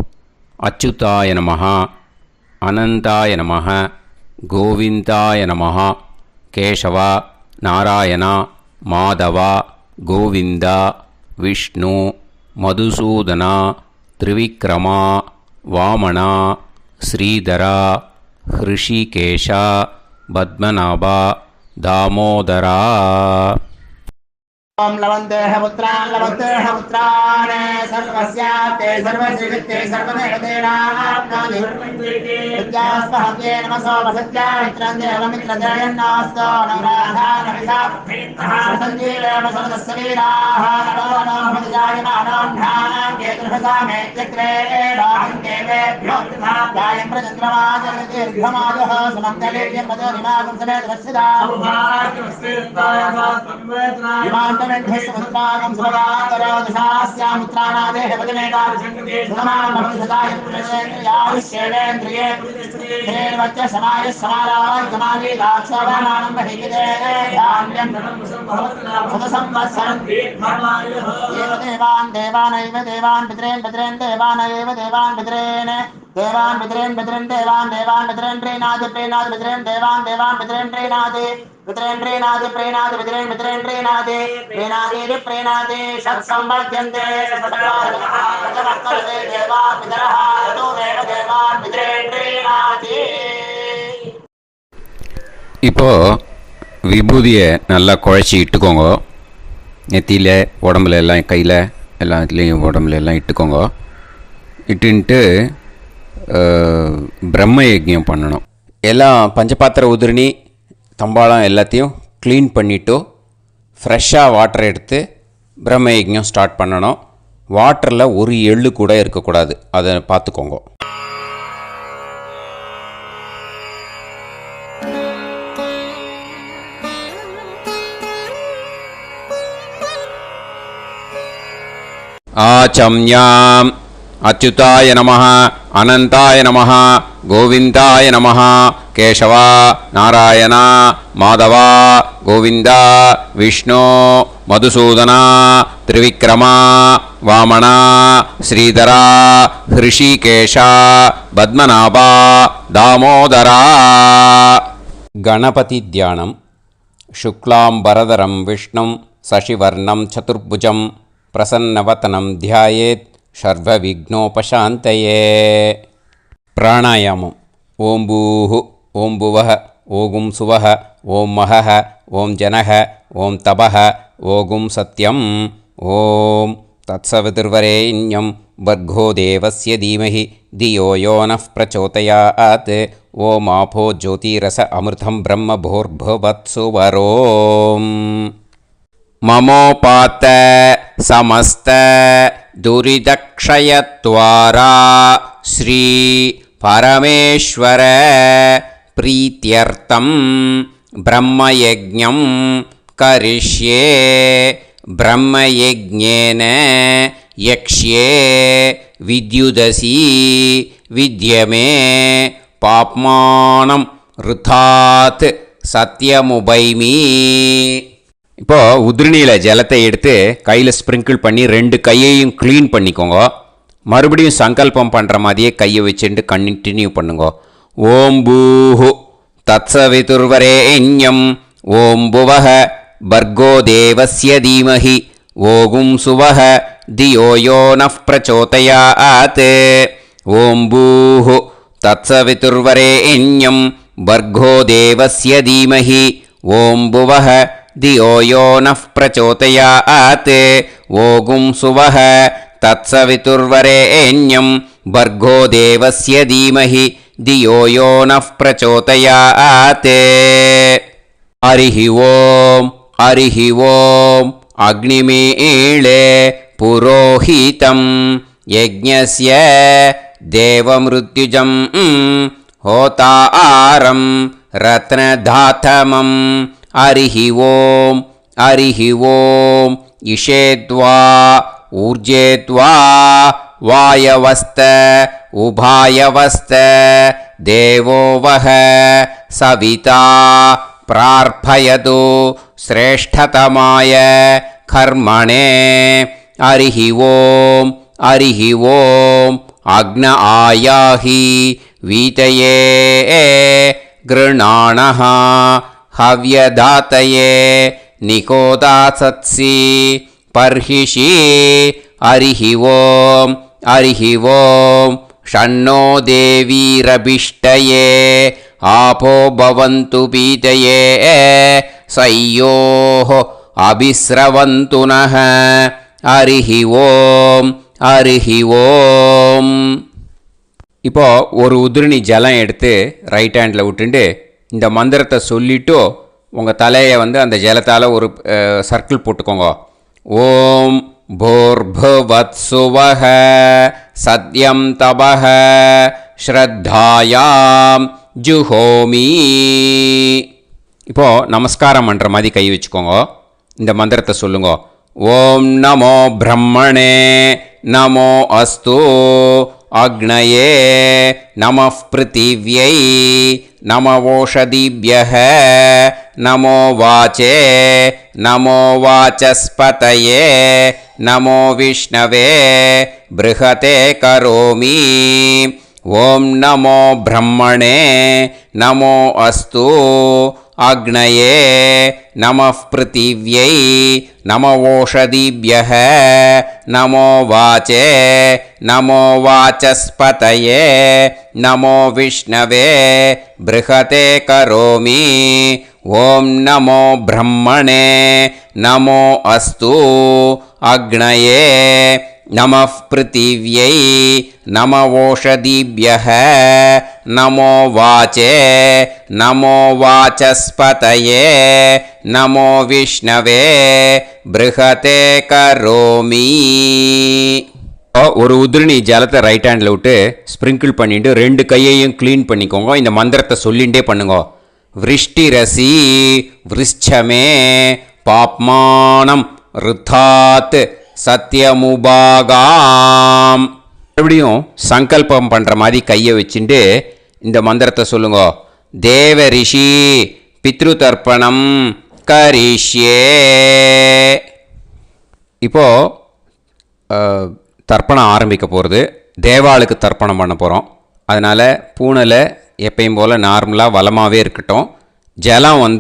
அச்சுதாய நமஹ அனந்தாய நமஹ கோவிந்தாய நமஹ கேசவா நாராயணா மாதவா கோவிந்தா விஷ்ணு மதுசூதனா திரிவிக்ரமா வாமனா ஸ்ரீதரா ஹிருஷிகேஷா பத்மநாபா தாமோதரா. ओम लवन्तेह पुत्रान् लवन्तेह पुत्रान् सर्वस्याते सर्वश्रीवित्ते सर्वदेवतेनाप्नोति विद्यास्पहव्ये नमसो वसत्या मित्रं देवमित्रजयन्नास्तो नवराधानविधा सञ्जीवेम सर्वस्वीराः नमो नमोऽजायमानोऽन्धानां केतुर्हसामेत्यग्रे बाहं देवेभ्यो ध्यायं प्रचन्द्रमाजगदीर्घमायुः सुमङ्गलेर्यन्मदो निमागं समेत वत्सिदा ेन्द्रयेन्द्रिये समाय समाराय देवान् देवानैव देवान् पितॄन् पितॄन् देवानैव देवान् पितॄन् देवान् पितॄन् पितॄन् देवान् देवान् पितॄन् प्रीणाति प्रीणाति पितॄन् देवान् देवान् पितॄन् प्रीणाति पितॄन् प्रीणाति प्रीणाति पितॄन् पितॄन् प्रीणाति प्रीणाति प्रीणाति षट्सम्बध्यन्ते देवा पितरः ततोदेव देवान् पितॄन् प्रीणाति. இப்போ விபூதியை நல்லா குழச்சி இட்டுக்கோங்க. நெத்தியில் உடம்புல எல்லாம் கையில் எல்லாத்துலேயும் உடம்புல எல்லாம் இட்டுக்கோங்க. இட்டுன்ட்டு பிரம்ம யஜ்ஞம் பண்ணணும். எல்லாம் பஞ்சபாத்திர உதிரணி தம்பாளம் எல்லாத்தையும் க்ளீன் பண்ணிவிட்டு ஃப்ரெஷ்ஷாக வாட்டர் எடுத்து பிரம்ம யஜ்ஞம் ஸ்டார்ட் பண்ணணும். வாட்டரில் ஒரு எள்ளு கூட இருக்கக்கூடாது. அதை பார்த்துக்கோங்க. ஆச்சம்யாம் அச்சுதாய நமஹ அனந்தாய நமஹ கோவிந்தாய நமஹ கேசவா நாராயணா மாதவா கோவிந்தா விஷ்ணு மதுசூதனா திரிவிக்ரமா வாமனா ஸ்ரீதரா ஹிருஷிகேஷா பத்மநாபா தாமோதரா. கணபதி தியானம். शुक्लांबरधरं विष्णुं शशिवर्णं चतुर्भुजं प्रसन्नवदनं ध्यायेत् सर्वविघ्नोपशान्तये. प्राणायामम्. ओं भूः ओं भुवः ओं सुवः ओं महः ओं जनः ओं तपः ओं सत्यम्. ओं तत्सवितुर्वरेण्यं भर्गो देवस्य धीमहि धियो यो नः प्रचोदयात्. ओं आपो ज्योतिरस अमृतं ब्रह्म भूर्भुवत्सु वरों. ममोपात समस्त दुरिदक्षयद्वारा श्री परमेश्वर प्रीत्यर्थं ब्रह्मयज्ञं करिष्ये ब्रह्मयज्ञेन यक्ष्ये विद्युदसि विद्यमे पाप्मानं ऋथात् சத்தியமுபைமி. இப்போ உதிரணியில் ஜலத்தை எடுத்து கையில் ஸ்ப்ரிங்கிள் பண்ணி 2 கையையும் க்ளீன் பண்ணிக்கோங்க. மறுபடியும் சங்கல்பம் பண்ணுற மாதிரியே கையை வச்சுட்டு கண்டினியூ பண்ணுங்க. ஓம் பூஹு தத்சவிதுர்வரேண்யம் ஓம் புவஹ பர்கோ தேவஸ்ய தீமஹி ஓகும் சுவஹ தியோ யோ நஃப் பிரச்சோதயாத். ஓம் பூஹு தத்சவிதுர்வரேண்யம் भर्गो देवस्य धीमहि ओं भुवः धियो यो नः प्रचोदयात्. ओगुं सुवः तत्सवितुर्वरेण्यं भर्गो देवस्य धीमहि धियो यो नः प्रचोदयात्. हरिः ओम् अग्निमीळे पुरोहितं यज्ञस्य देवमृत्युजं होतारं रत्नधातमं. हरिः ओम् इषेद्वा ऊर्जेद्वा वायवस्त उभायवस्त देवो वः सविता प्रार्पयतु श्रेष्ठतमाय कर्मणे. हरिः ओम् अग्न आयाहि वीतये गृणाणः हव्यदातये निकोदासत्सि पर्हिषि. हरिः ओम् षण्णो देवीरभिष्टये आपो भवन्तु पीतये सयोः अभिस्रवन्तु नः. हरिः ओम्. இப்போ ஒரு உதிரணி ஜலம் எடுத்து ரைட் ஹேண்டில் விட்டுண்டு இந்த மந்திரத்தை சொல்லிவிட்டு உங்கள் தலையை அந்த ஜலத்தால் ஒரு சர்க்கிள் போட்டுக்கோங்க. ஓம் भूर्भुवत्सुवः सत्यं तपः ஸ்ரத்தாயாம் ஜுஹோமி. இப்போது நமஸ்காரம் பண்ணுற மாதிரி கை வச்சுக்கோங்க. இந்த மந்திரத்தை சொல்லுங்க. ஓம் நமோ பிரம்மணே நமோ அஸ்து அக்னயே நமः பிருத்திவ்யை நமவோஷதிभ्यः நமோ வாச்சே நமோ வாசஸ்பதயே நமோ விஷ்ணவே ப்ருஹதே கரோமி. ஓம் நமோ பிரம்மணே நமோ அஸ்து அக்னயே நமः பிருத்திவ்யை நமவோஷதிभ्यः நமோ வாச்சே நமோ வாசஸ்பதயே நமோ விஷ்ணவே ப்ருஹதே கரோமி. ஓம் நமோ பிரம்மணே நமோ அஸ்து அக்னயே நமः பிருத்திவ்யை நமவோஷதிभ्यः நமோ வாச்சே நமோ வாசஸ்பதயே நமோ விஷ்ணவே ப்ருஹதே கரோமி. ஒரு உதிரணி ஜலத்தை ரைட் ஹேண்டில் விட்டு ஸ்ப்ரிங்கிள் பண்ணிட்டு 2 கையையும் க்ளீன் பண்ணிக்கோங்க. இந்த மந்திரத்தை சொல்லிகிட்டே பண்ணுங்க. விருஷ்டிரசி விருஷ்சமே பாப்மானம் ருத்தாத் சத்யமுபாகாம். மறுபடியும் சங்கல்பம் பண்ணுற மாதிரி கையை வச்சுட்டு இந்த மந்திரத்தை சொல்லுங்க. தேவ ரிஷி பித்ரு தர்ப்பணம் கரிஷ்யே. இப்போது தர்ப்பணம் ஆரம்பிக்க போகிறது. தேவாளுக்கு தர்ப்பணம் பண்ண போகிறோம். அதனால் பூனையில் எப்பயும் போல் நார்மலாக வளமாகவே இருக்கட்டும். ஜலம்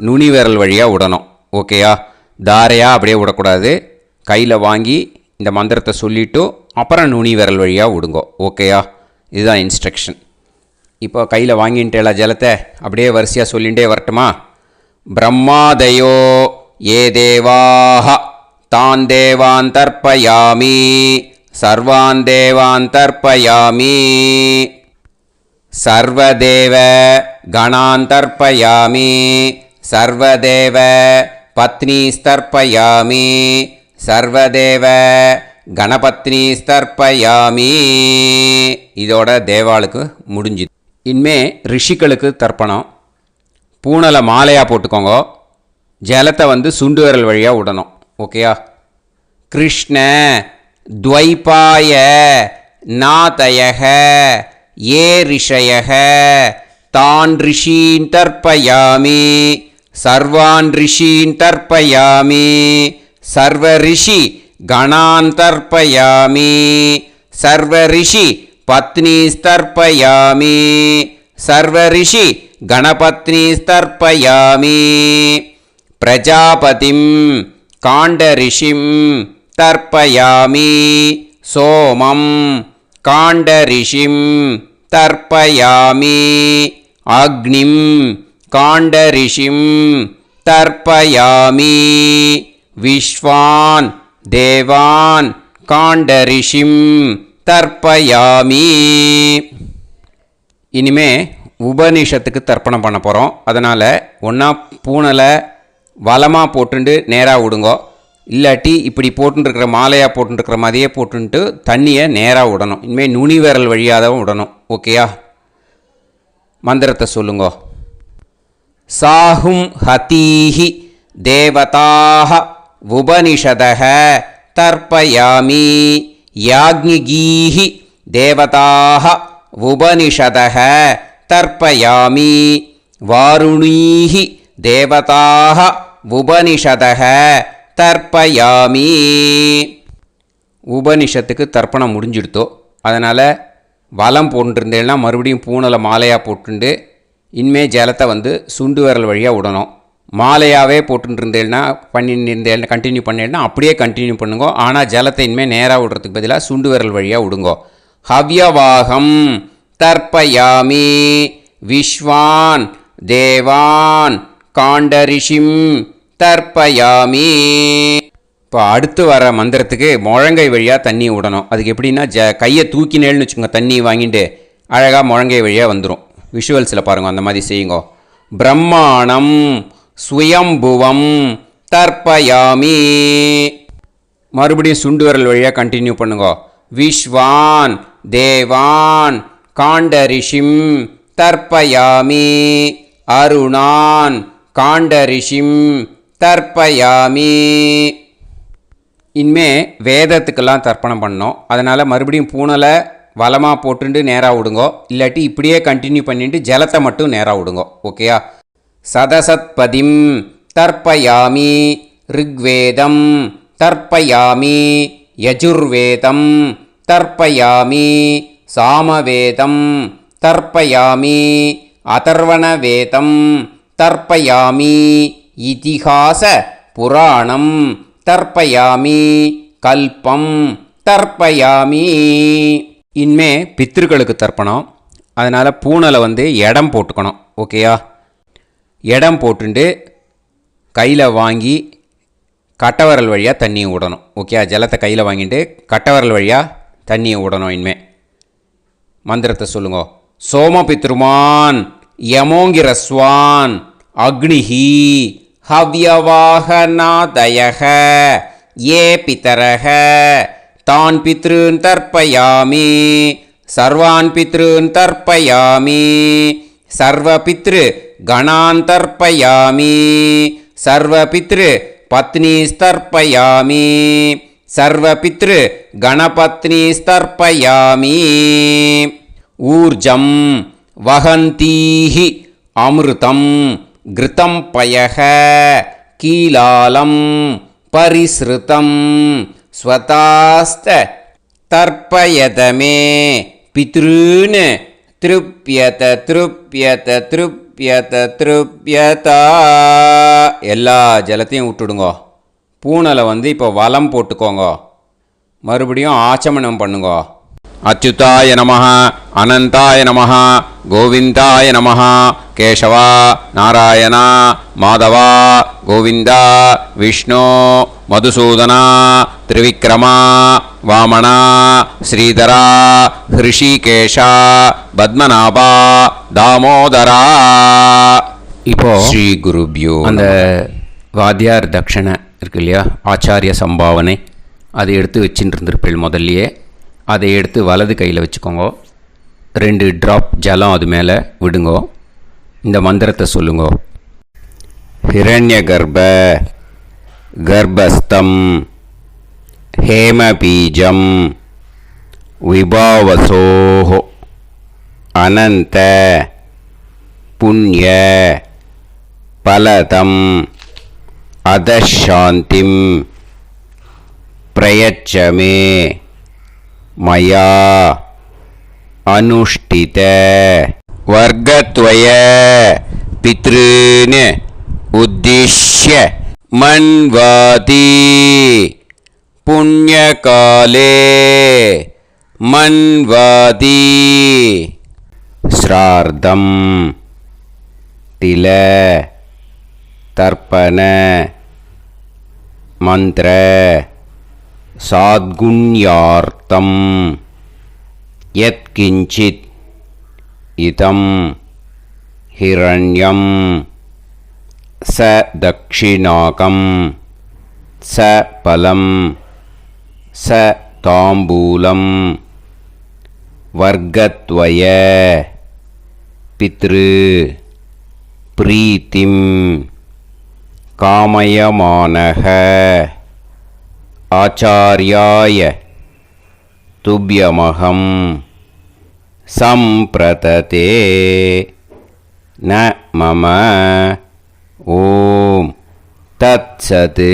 நுனி விரல் வழியாக விடணும். ஓகேயா? தாரையாக அப்படியே விடக்கூடாது. கையில் வாங்கி இந்த மந்திரத்தை சொல்லிவிட்டு அப்புறம் நுனி விரல் வழியாக விடுங்கோ. ஓகேயா? இதுதான் இன்ஸ்ட்ரக்ஷன். இப்போ கையில் வாங்கின்ட்டேல ஜலத்தை அப்படியே வரிசையாக சொல்லிகிட்டே வரட்டுமா? பிரம்மாதயோ ஏ தேவாஹ தான் தேவான் தர்ப்பயாமி சர்வான் தேவான் தர்ப்பயாமி சர்வதேவ கணான் தர்ப்பயாமி சர்வதேவ பத்னீஸ்தர்ப்பயாமி சர்வதேவ கணபத்னீஸ்தர்ப்பயாமி. இதோட தேவாளுக்கு முடிஞ்சுது. இனிமே ரிஷிகளுக்கு தர்ப்பணம். பூனலை மாலையாக போட்டுக்கோங்க. ஜலத்தை வந்து சுண்டு விரல் வழியாக விடணும். ஓகேயா? கிருஷ்ண துவைபாய நாதயக ஏ ரிஷயக தான் ரிஷீன் தர்ப்பயாமி சர்வான் ரிஷீன் தர்ப்பயாமி சர்வ ரிஷி கணான் தர்ப்பயாமி சர்வ ரிஷி பத்னீஸ்தர்ப்பயாமி சர்வ ரிஷி கணபத்னீஸ்தர்ப்பயாமி பிரஜாபதிம் காண்டரிஷிம் தர்ப்பயாமி சோமம் காண்டரிஷிம் தர்ப்பயாமி அக்னிம் காண்டரிஷிம் தர்ப்பயாமி விஸ்வான் தேவான் காண்டரிஷிம் தர்ப்பயாமி. இனிமே உபனிஷத்துக்கு தர்ப்பணம் பண்ண போகிறோம். அதனால் ஒன்றா பூனலை வலமாக போட்டுண்டு நேராக விடுங்கோ. இல்லாட்டி இப்படி போட்டுருக்கிற மாலையாக போட்டுருக்கிற மாதிரியே போட்டுன்ட்டு தண்ணியை நேராக விடணும். இனிமேல் நுனி விரல் வழியாக தான் விடணும். ஓகேயா? மந்திரத்தை சொல்லுங்கோ. சாஹும் ஹதீஹி தேவதாக உபனிஷதக தர்ப்பயாமி யாக்ஞிகீஹி தேவதாக உபனிஷதக தர்ப்பயாமி வாருணீஹி தேவதாக உபனிஷதக தர்ப்பயாமி. உபனிஷத்துக்கு தர்ப்பணம் முடிஞ்சிடுத்தோ. அதனால் வலம் போட்டுருந்தேன்னா மறுபடியும் பூனலை மாலையாக போட்டுண்டு இனிமே ஜலத்தை வந்து சுண்டு விரல் வழியாக விடணும். மாலையாகவே போட்டுருந்தேன்னா பண்ணியிருந்தேன் கண்டினியூ பண்ணேன்னா அப்படியே கண்டினியூ பண்ணுங்க. ஆனால் ஜலத்தை இனிமேல் நேராக விடுறதுக்கு பதிலாக சுண்டு விரல் வழியாக விடுங்கோ. ஹவ்யவாகம் தர்ப்பயாமி விஸ்வான் தேவான் காண்டரிஷிம் தர்ப்பயாமி. இப்போ அடுத்து வர மந்திரத்துக்கு முழங்கை வழியாக தண்ணி விடணும். அதுக்கு எப்படின்னா கையை தூக்கினேன்னு வச்சுக்கோங்க, தண்ணி வாங்கிட்டு அழகாக முழங்கை வழியாக வந்துடும். விஷுவல்ஸில் பாருங்கள், அந்த மாதிரி செய்யுங்க. பிரம்மாணம் சுயம்புவம் தர்ப்பயாமி. மறுபடியும் சுண்டு விரல் வழியாக கண்டினியூ பண்ணுங்க. விஸ்வான் தேவான் காண்டரிஷிம் தர்ப்பயாமி அருணான் காண்டரிஷிம் தர்ப்பயாமி. இனிமே வேதத்துக்கெல்லாம் தர்ப்பணம் பண்ணோம். அதனால் மறுபடியும் பூனலை வலமாக போட்டுண்டு நேராக விடுங்கோ. இல்லாட்டி இப்படியே கண்டினியூ பண்ணிட்டு ஜலத்தை மட்டும் நேராக விடுங்கோ. ஓகேயா? சதசத்பதிம் தர்ப்பயாமி ரிக்வேதம் தர்ப்பயாமி யஜுர்வேதம் தர்ப்பயாமி சாமவேதம் தர்ப்பயாமி அதர்வணவேதம் தர்ப்பயாமி இதிஹாச புராணம் தர்ப்பயாமி கல்பம் தர்ப்பயாமி. இனிமே பித்ருக்களுக்கு தர்ப்பணம். அதனால் பூனலை வந்து இடம் போட்டுக்கணும். ஓகேயா? இடம் போட்டுண்டு கையில் வாங்கி கட்டவரல் வழியாக தண்ணியை விடணும். ஓகே? ஜலத்தை கையில் வாங்கிட்டு கட்டவரல் வழியாக தண்ணியை விடணும். இனிமே மந்திரத்தை சொல்லுங்க. சோமபித்ருமான் யமோங்கிரஸ்வான் அக்னிஹி ஹவ்யவாகநாதயக ஏ பிதரக தான் பித்ருன் தர்ப்பயாமி சர்வான் பித்ருன் தர்ப்பயாமி சர்வ பித்ரு கணான் தர்ப்பயாமி சர்வ பித்ரு பத்னீஸ்தர்ப்பயாமி சர்வ பித்ரு கணபத்னீஸ்தர்ப்பயாமி. ஊர்ஜம் வஹந்தீஹி அமிர்தம் கிருதம் பயக கீலாலம் பரிஸ்ருதம் ஸ்வதாஸ்த தர்ப்பயதமே பித்ருன் திருப்யத திருப்யத திருப்யத திருப்யதா. எல்லா ஜலத்தையும் விட்டுடுங்கோ. பூனலை வந்து இப்போ வலம் போட்டுக்கோங்க. மறுபடியும் ஆச்சமனம் பண்ணுங்கோ. அச்சுதாய நமஹ அனந்தாய நமஹ கோவிந்தாய நமஹ கேசவா நாராயணா மாதவா கோவிந்தா விஷ்ணு மதுசூதனா திரிவிக்ரமா வாமனா ஸ்ரீதரா ஹிருஷிகேஷா பத்மநாபா தாமோதரா. இப்போ ஸ்ரீ குருப்யோ. அந்த வாத்தியார் தட்சணை இருக்கு இல்லையா, ஆச்சாரிய சம்பாவனை, அதை எடுத்து வச்சுட்டு இருந்திருப்பேள் முதல்லையே. அதை எடுத்து வலது கையில் வச்சுக்கோங்க. 2 ட்ராப் ஜலம் அது மேலே விடுங்கோ. இந்த மந்திரத்தை சொல்லுங்கோ. ஹிரண்ய கர்ப்ப கர்ப்பஸ்தம் ஹேமபீஜம் விபாவசோஹோ அனந்த புண்ணிய பலதம் அதசாந்திம் பிரயச்சமே மயா அனுஷ்டித வர்க்கத்வய பித்ருன் உத்திஷ்ய மன்வாதி புண்ணியகாலே மன்வாதி ஸ்ரார்த்தம் தில தர்ப்பண மந்திர சாத்குண்யார்த்தம் யத்கிஞ்சித் இதம் ஹிரண்யம் ச தக்ஷிணாகம் ச பலம் ச தாம்பூலம் வர்க்கத்வய பித்ரு பிரீத்திம் காமயமானஹ ஆச்சார்யாய துப்யமகம் சம்பிரததே ந மம ஓம் தத்சத்.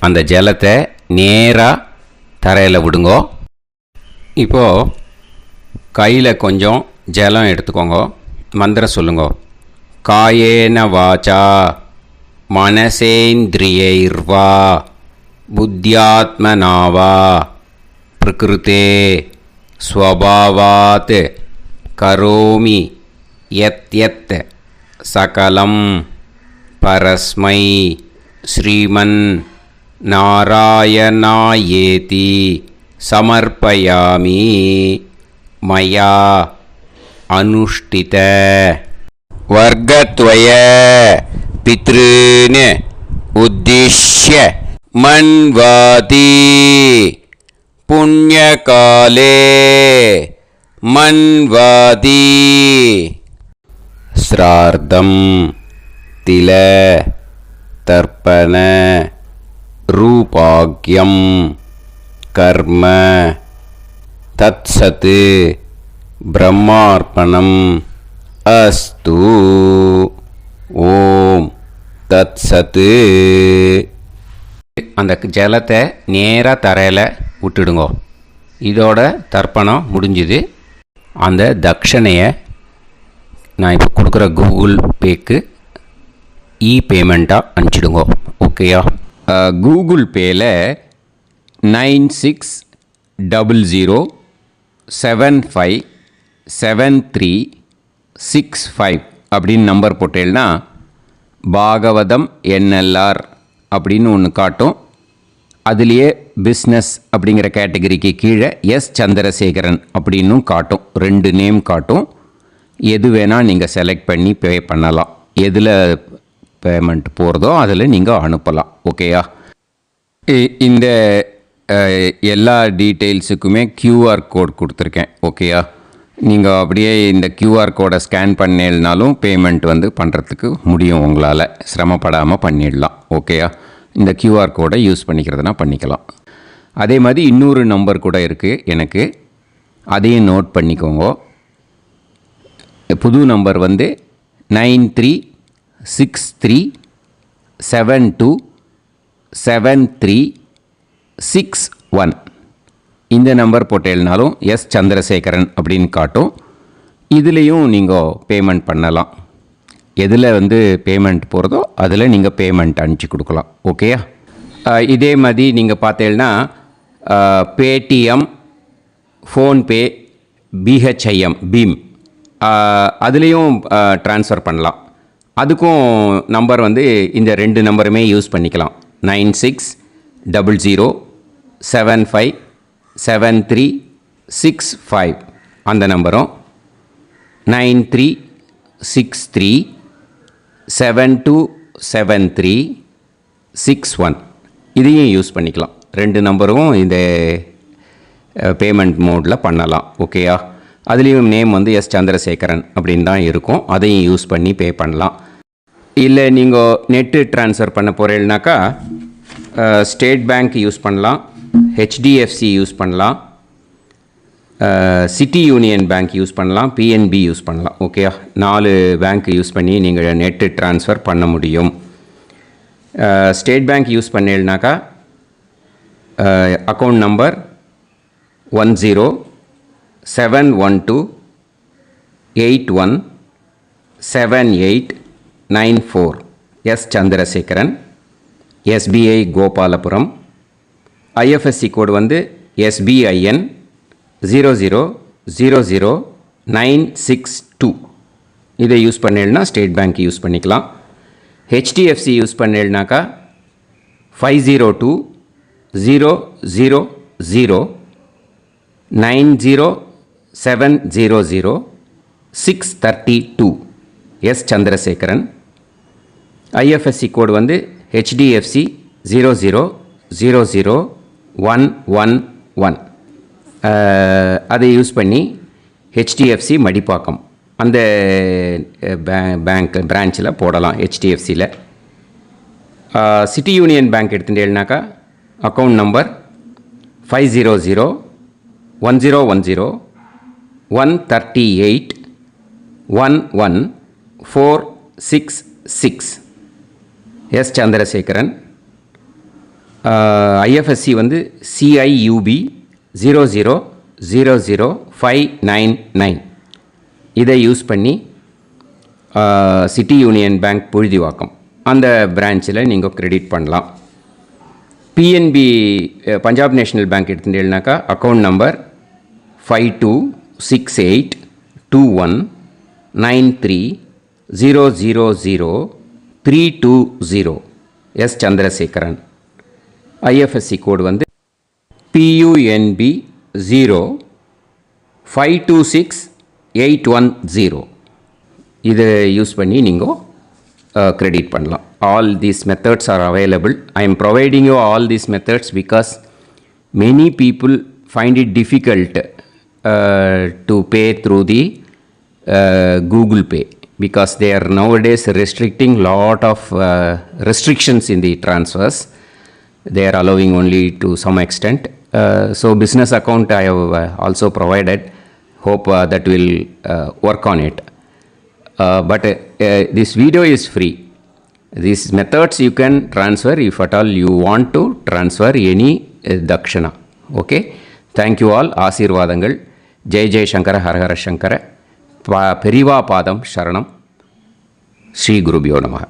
அந்த ஜலத்தை நேராக தரையில் விடுங்கோ. இப்போது கையில் கொஞ்சம் ஜலம் எடுத்துக்கோங்க. மந்திரம் சொல்லுங்கோ. காயேன வாச்சா மனசேந்திரியைர்வா புத்தியாத்மனாவா பிரகிருதே ஸ்வபாவாத் கரோமி யத் யத் சகலம் பரஸ்மை ஸ்ரீமன் நாராயணாயேதி சமர்ப்பயாமி மயா அனுஷ்டித வர்க்கத்வய பித்ருன் உத்திஷ்ய மன்வாதி புண்ணியகாலே மன்வாதி ஸ்ரார்த்தம் தில தர்ப்பண ரூபாக்யம் கர்ம தத்சத் பிரம்மார்ப்பணம் அஸ்து. ஓம் தத்சத். அந்த ஜலத்தை நேராக தரையில் விட்டுடுங்கோ. இதோட தர்ப்பணம் முடிஞ்சுது. அந்த தட்சணையை நான் இப்போ கொடுக்குற கூகுள் பேக்கு பேமெண்ட்டாக அனுப்பிச்சிடுங்கோ. ஓகேயா? கூகுள் பேயில் 9600757365 அப்படின்னு நம்பர் போட்டேன்னா பாகவதம் NLR அப்படின்னு ஒன்று காட்டும். அதுலேயே பிஸ்னஸ் அப்படிங்கிற கேட்டகரிக்கு கீழே எஸ் சந்திரசேகரன் அப்படின்னும் காட்டும். 2 நேம் காட்டும். எது வேணால் நீங்கள் செலக்ட் பண்ணி பே பண்ணலாம். எதில் பேமெண்ட் போகிறதோ அதில் நீங்கள் அனுப்பலாம். ஓகேயா? இந்த எல்லா டீட்டெயில்ஸுக்குமே QR கோட் கொடுத்துருக்கேன். ஓகேயா? நீங்கள் அப்படியே இந்த QR கோடை ஸ்கேன் பண்ணேனாலும் பேமெண்ட் பண்ணுறதுக்கு முடியும். உங்களால் சிரமப்படாமல் பண்ணிடலாம். ஓகேயா? இந்த QR கோடை யூஸ் பண்ணிக்கிறதுனா பண்ணிக்கலாம். அதே மாதிரி இன்னொரு நம்பர் கூட இருக்குது எனக்கு. அதையும் நோட் பண்ணிக்கோங்க. புது நம்பர் 9363727361. இந்த நம்பர் போட்டேனாலும் எஸ் சந்திரசேகரன் அப்படின்னு காட்டும். இதுலேயும் நீங்கள் பேமெண்ட் பண்ணலாம். எதில் பேமெண்ட் போகிறதோ அதில் நீங்கள் பேமெண்ட் அனுப்பிச்சி கொடுக்கலாம். ஓகேயா? இதே மாதிரி நீங்கள் பார்த்தேன்னா பேடிஎம், ஃபோன்பே, பிஹெச்ஐஎம் பீம் அதுலேயும் ட்ரான்ஸ்ஃபர் பண்ணலாம். அதுக்கும் நம்பர் இந்த 2 நம்பருமே யூஸ் பண்ணிக்கலாம். 9600757365 அந்த நம்பரும் 9363727361 இதையும் யூஸ் பண்ணிக்கலாம். 2 நம்பரும் இந்த பேமெண்ட் மோடில் பண்ணலாம். ஓகேயா? அதுலேயும் நேம் வந்து எஸ் சந்திரசேகரன் அப்படின்னு தான் இருக்கும். அதையும் யூஸ் பண்ணி பே பண்ணலாம். இல்லை நீங்கள் நெட்டு ட்ரான்ஸ்ஃபர் பண்ண போகிறீங்கனாக்கா ஸ்டேட் பேங்க் யூஸ் பண்ணலாம், ஹெச்டிஎஃப்சி யூஸ் பண்ணலாம், சிட்டி யூனியன் பேங்க் யூஸ் பண்ணலாம், பிஎன்பி யூஸ் பண்ணலாம். ஓகே, 4 பேங்க் யூஸ் பண்ணி நீங்கள் நெட்டு ட்ரான்ஸ்ஃபர் பண்ண முடியும். ஸ்டேட் பேங்க் யூஸ் பண்ணீங்கனாக்கா account number 1071281789 S Chandrasekaran, SBI Gopalapuram. IFSC code வந்து SBIN 0000962. இதை யூஸ் பண்ணேன்னா ஸ்டேட் பேங்க் யூஸ் பண்ணிக்கலாம். ஹெச்டிஎஃப்சி யூஸ் பண்ணேன்னாக்கா 5020090700 எஸ் சந்திரசேகரன். ஐஎஃப்எஸ்சி கோடு வந்து HDFC 0000111. அதை யூஸ் பண்ணி ஹெச்டிஎஃப்சி மடிப்பாக்கம் அந்த பேங்க் பிரான்ச்சில் போடலாம். ஹெச்டிஎஃப்சியில் சிட்டி யூனியன் பேங்க் எடுத்துட்டேன்னாக்கா account number 5001010381146 S Chandrasekaran. IFSC வந்து CIUB 0000599. இதை யூஸ் பண்ணி சிட்டி யூனியன் பேங்க் புழுதிவாக்கம் அந்த பிரான்ச்சில் நீங்கள் கிரெடிட் பண்ணலாம். பிஎன்பி பஞ்சாப் நேஷ்னல் பேங்க் எடுத்துட்டேன்னாக்கா account number 52682193000320 S Chandrasekaran. IFSC code வந்து PUNB 0526810. இதை யூஸ் பண்ணி நீங்கள் கிரெடிட் பண்ணலாம். All these methods are available. I am providing you all these methods because many people find it difficult to pay through the Google Pay because they are nowadays restricting lot of restrictions in the transfers. They are allowing only to some extent. So business account I have also provided. Hope that will work on it. But this video is free. These methods you can transfer if at all you want to transfer any dakshana. Okay. Thank you all. ஆசீர்வாதங்கள். ஜெய் ஜெய் சங்கர ஹரஹர சங்கர. பெரிவா பாதம் சரணம். ஸ்ரீ குருபியோ நமஹ.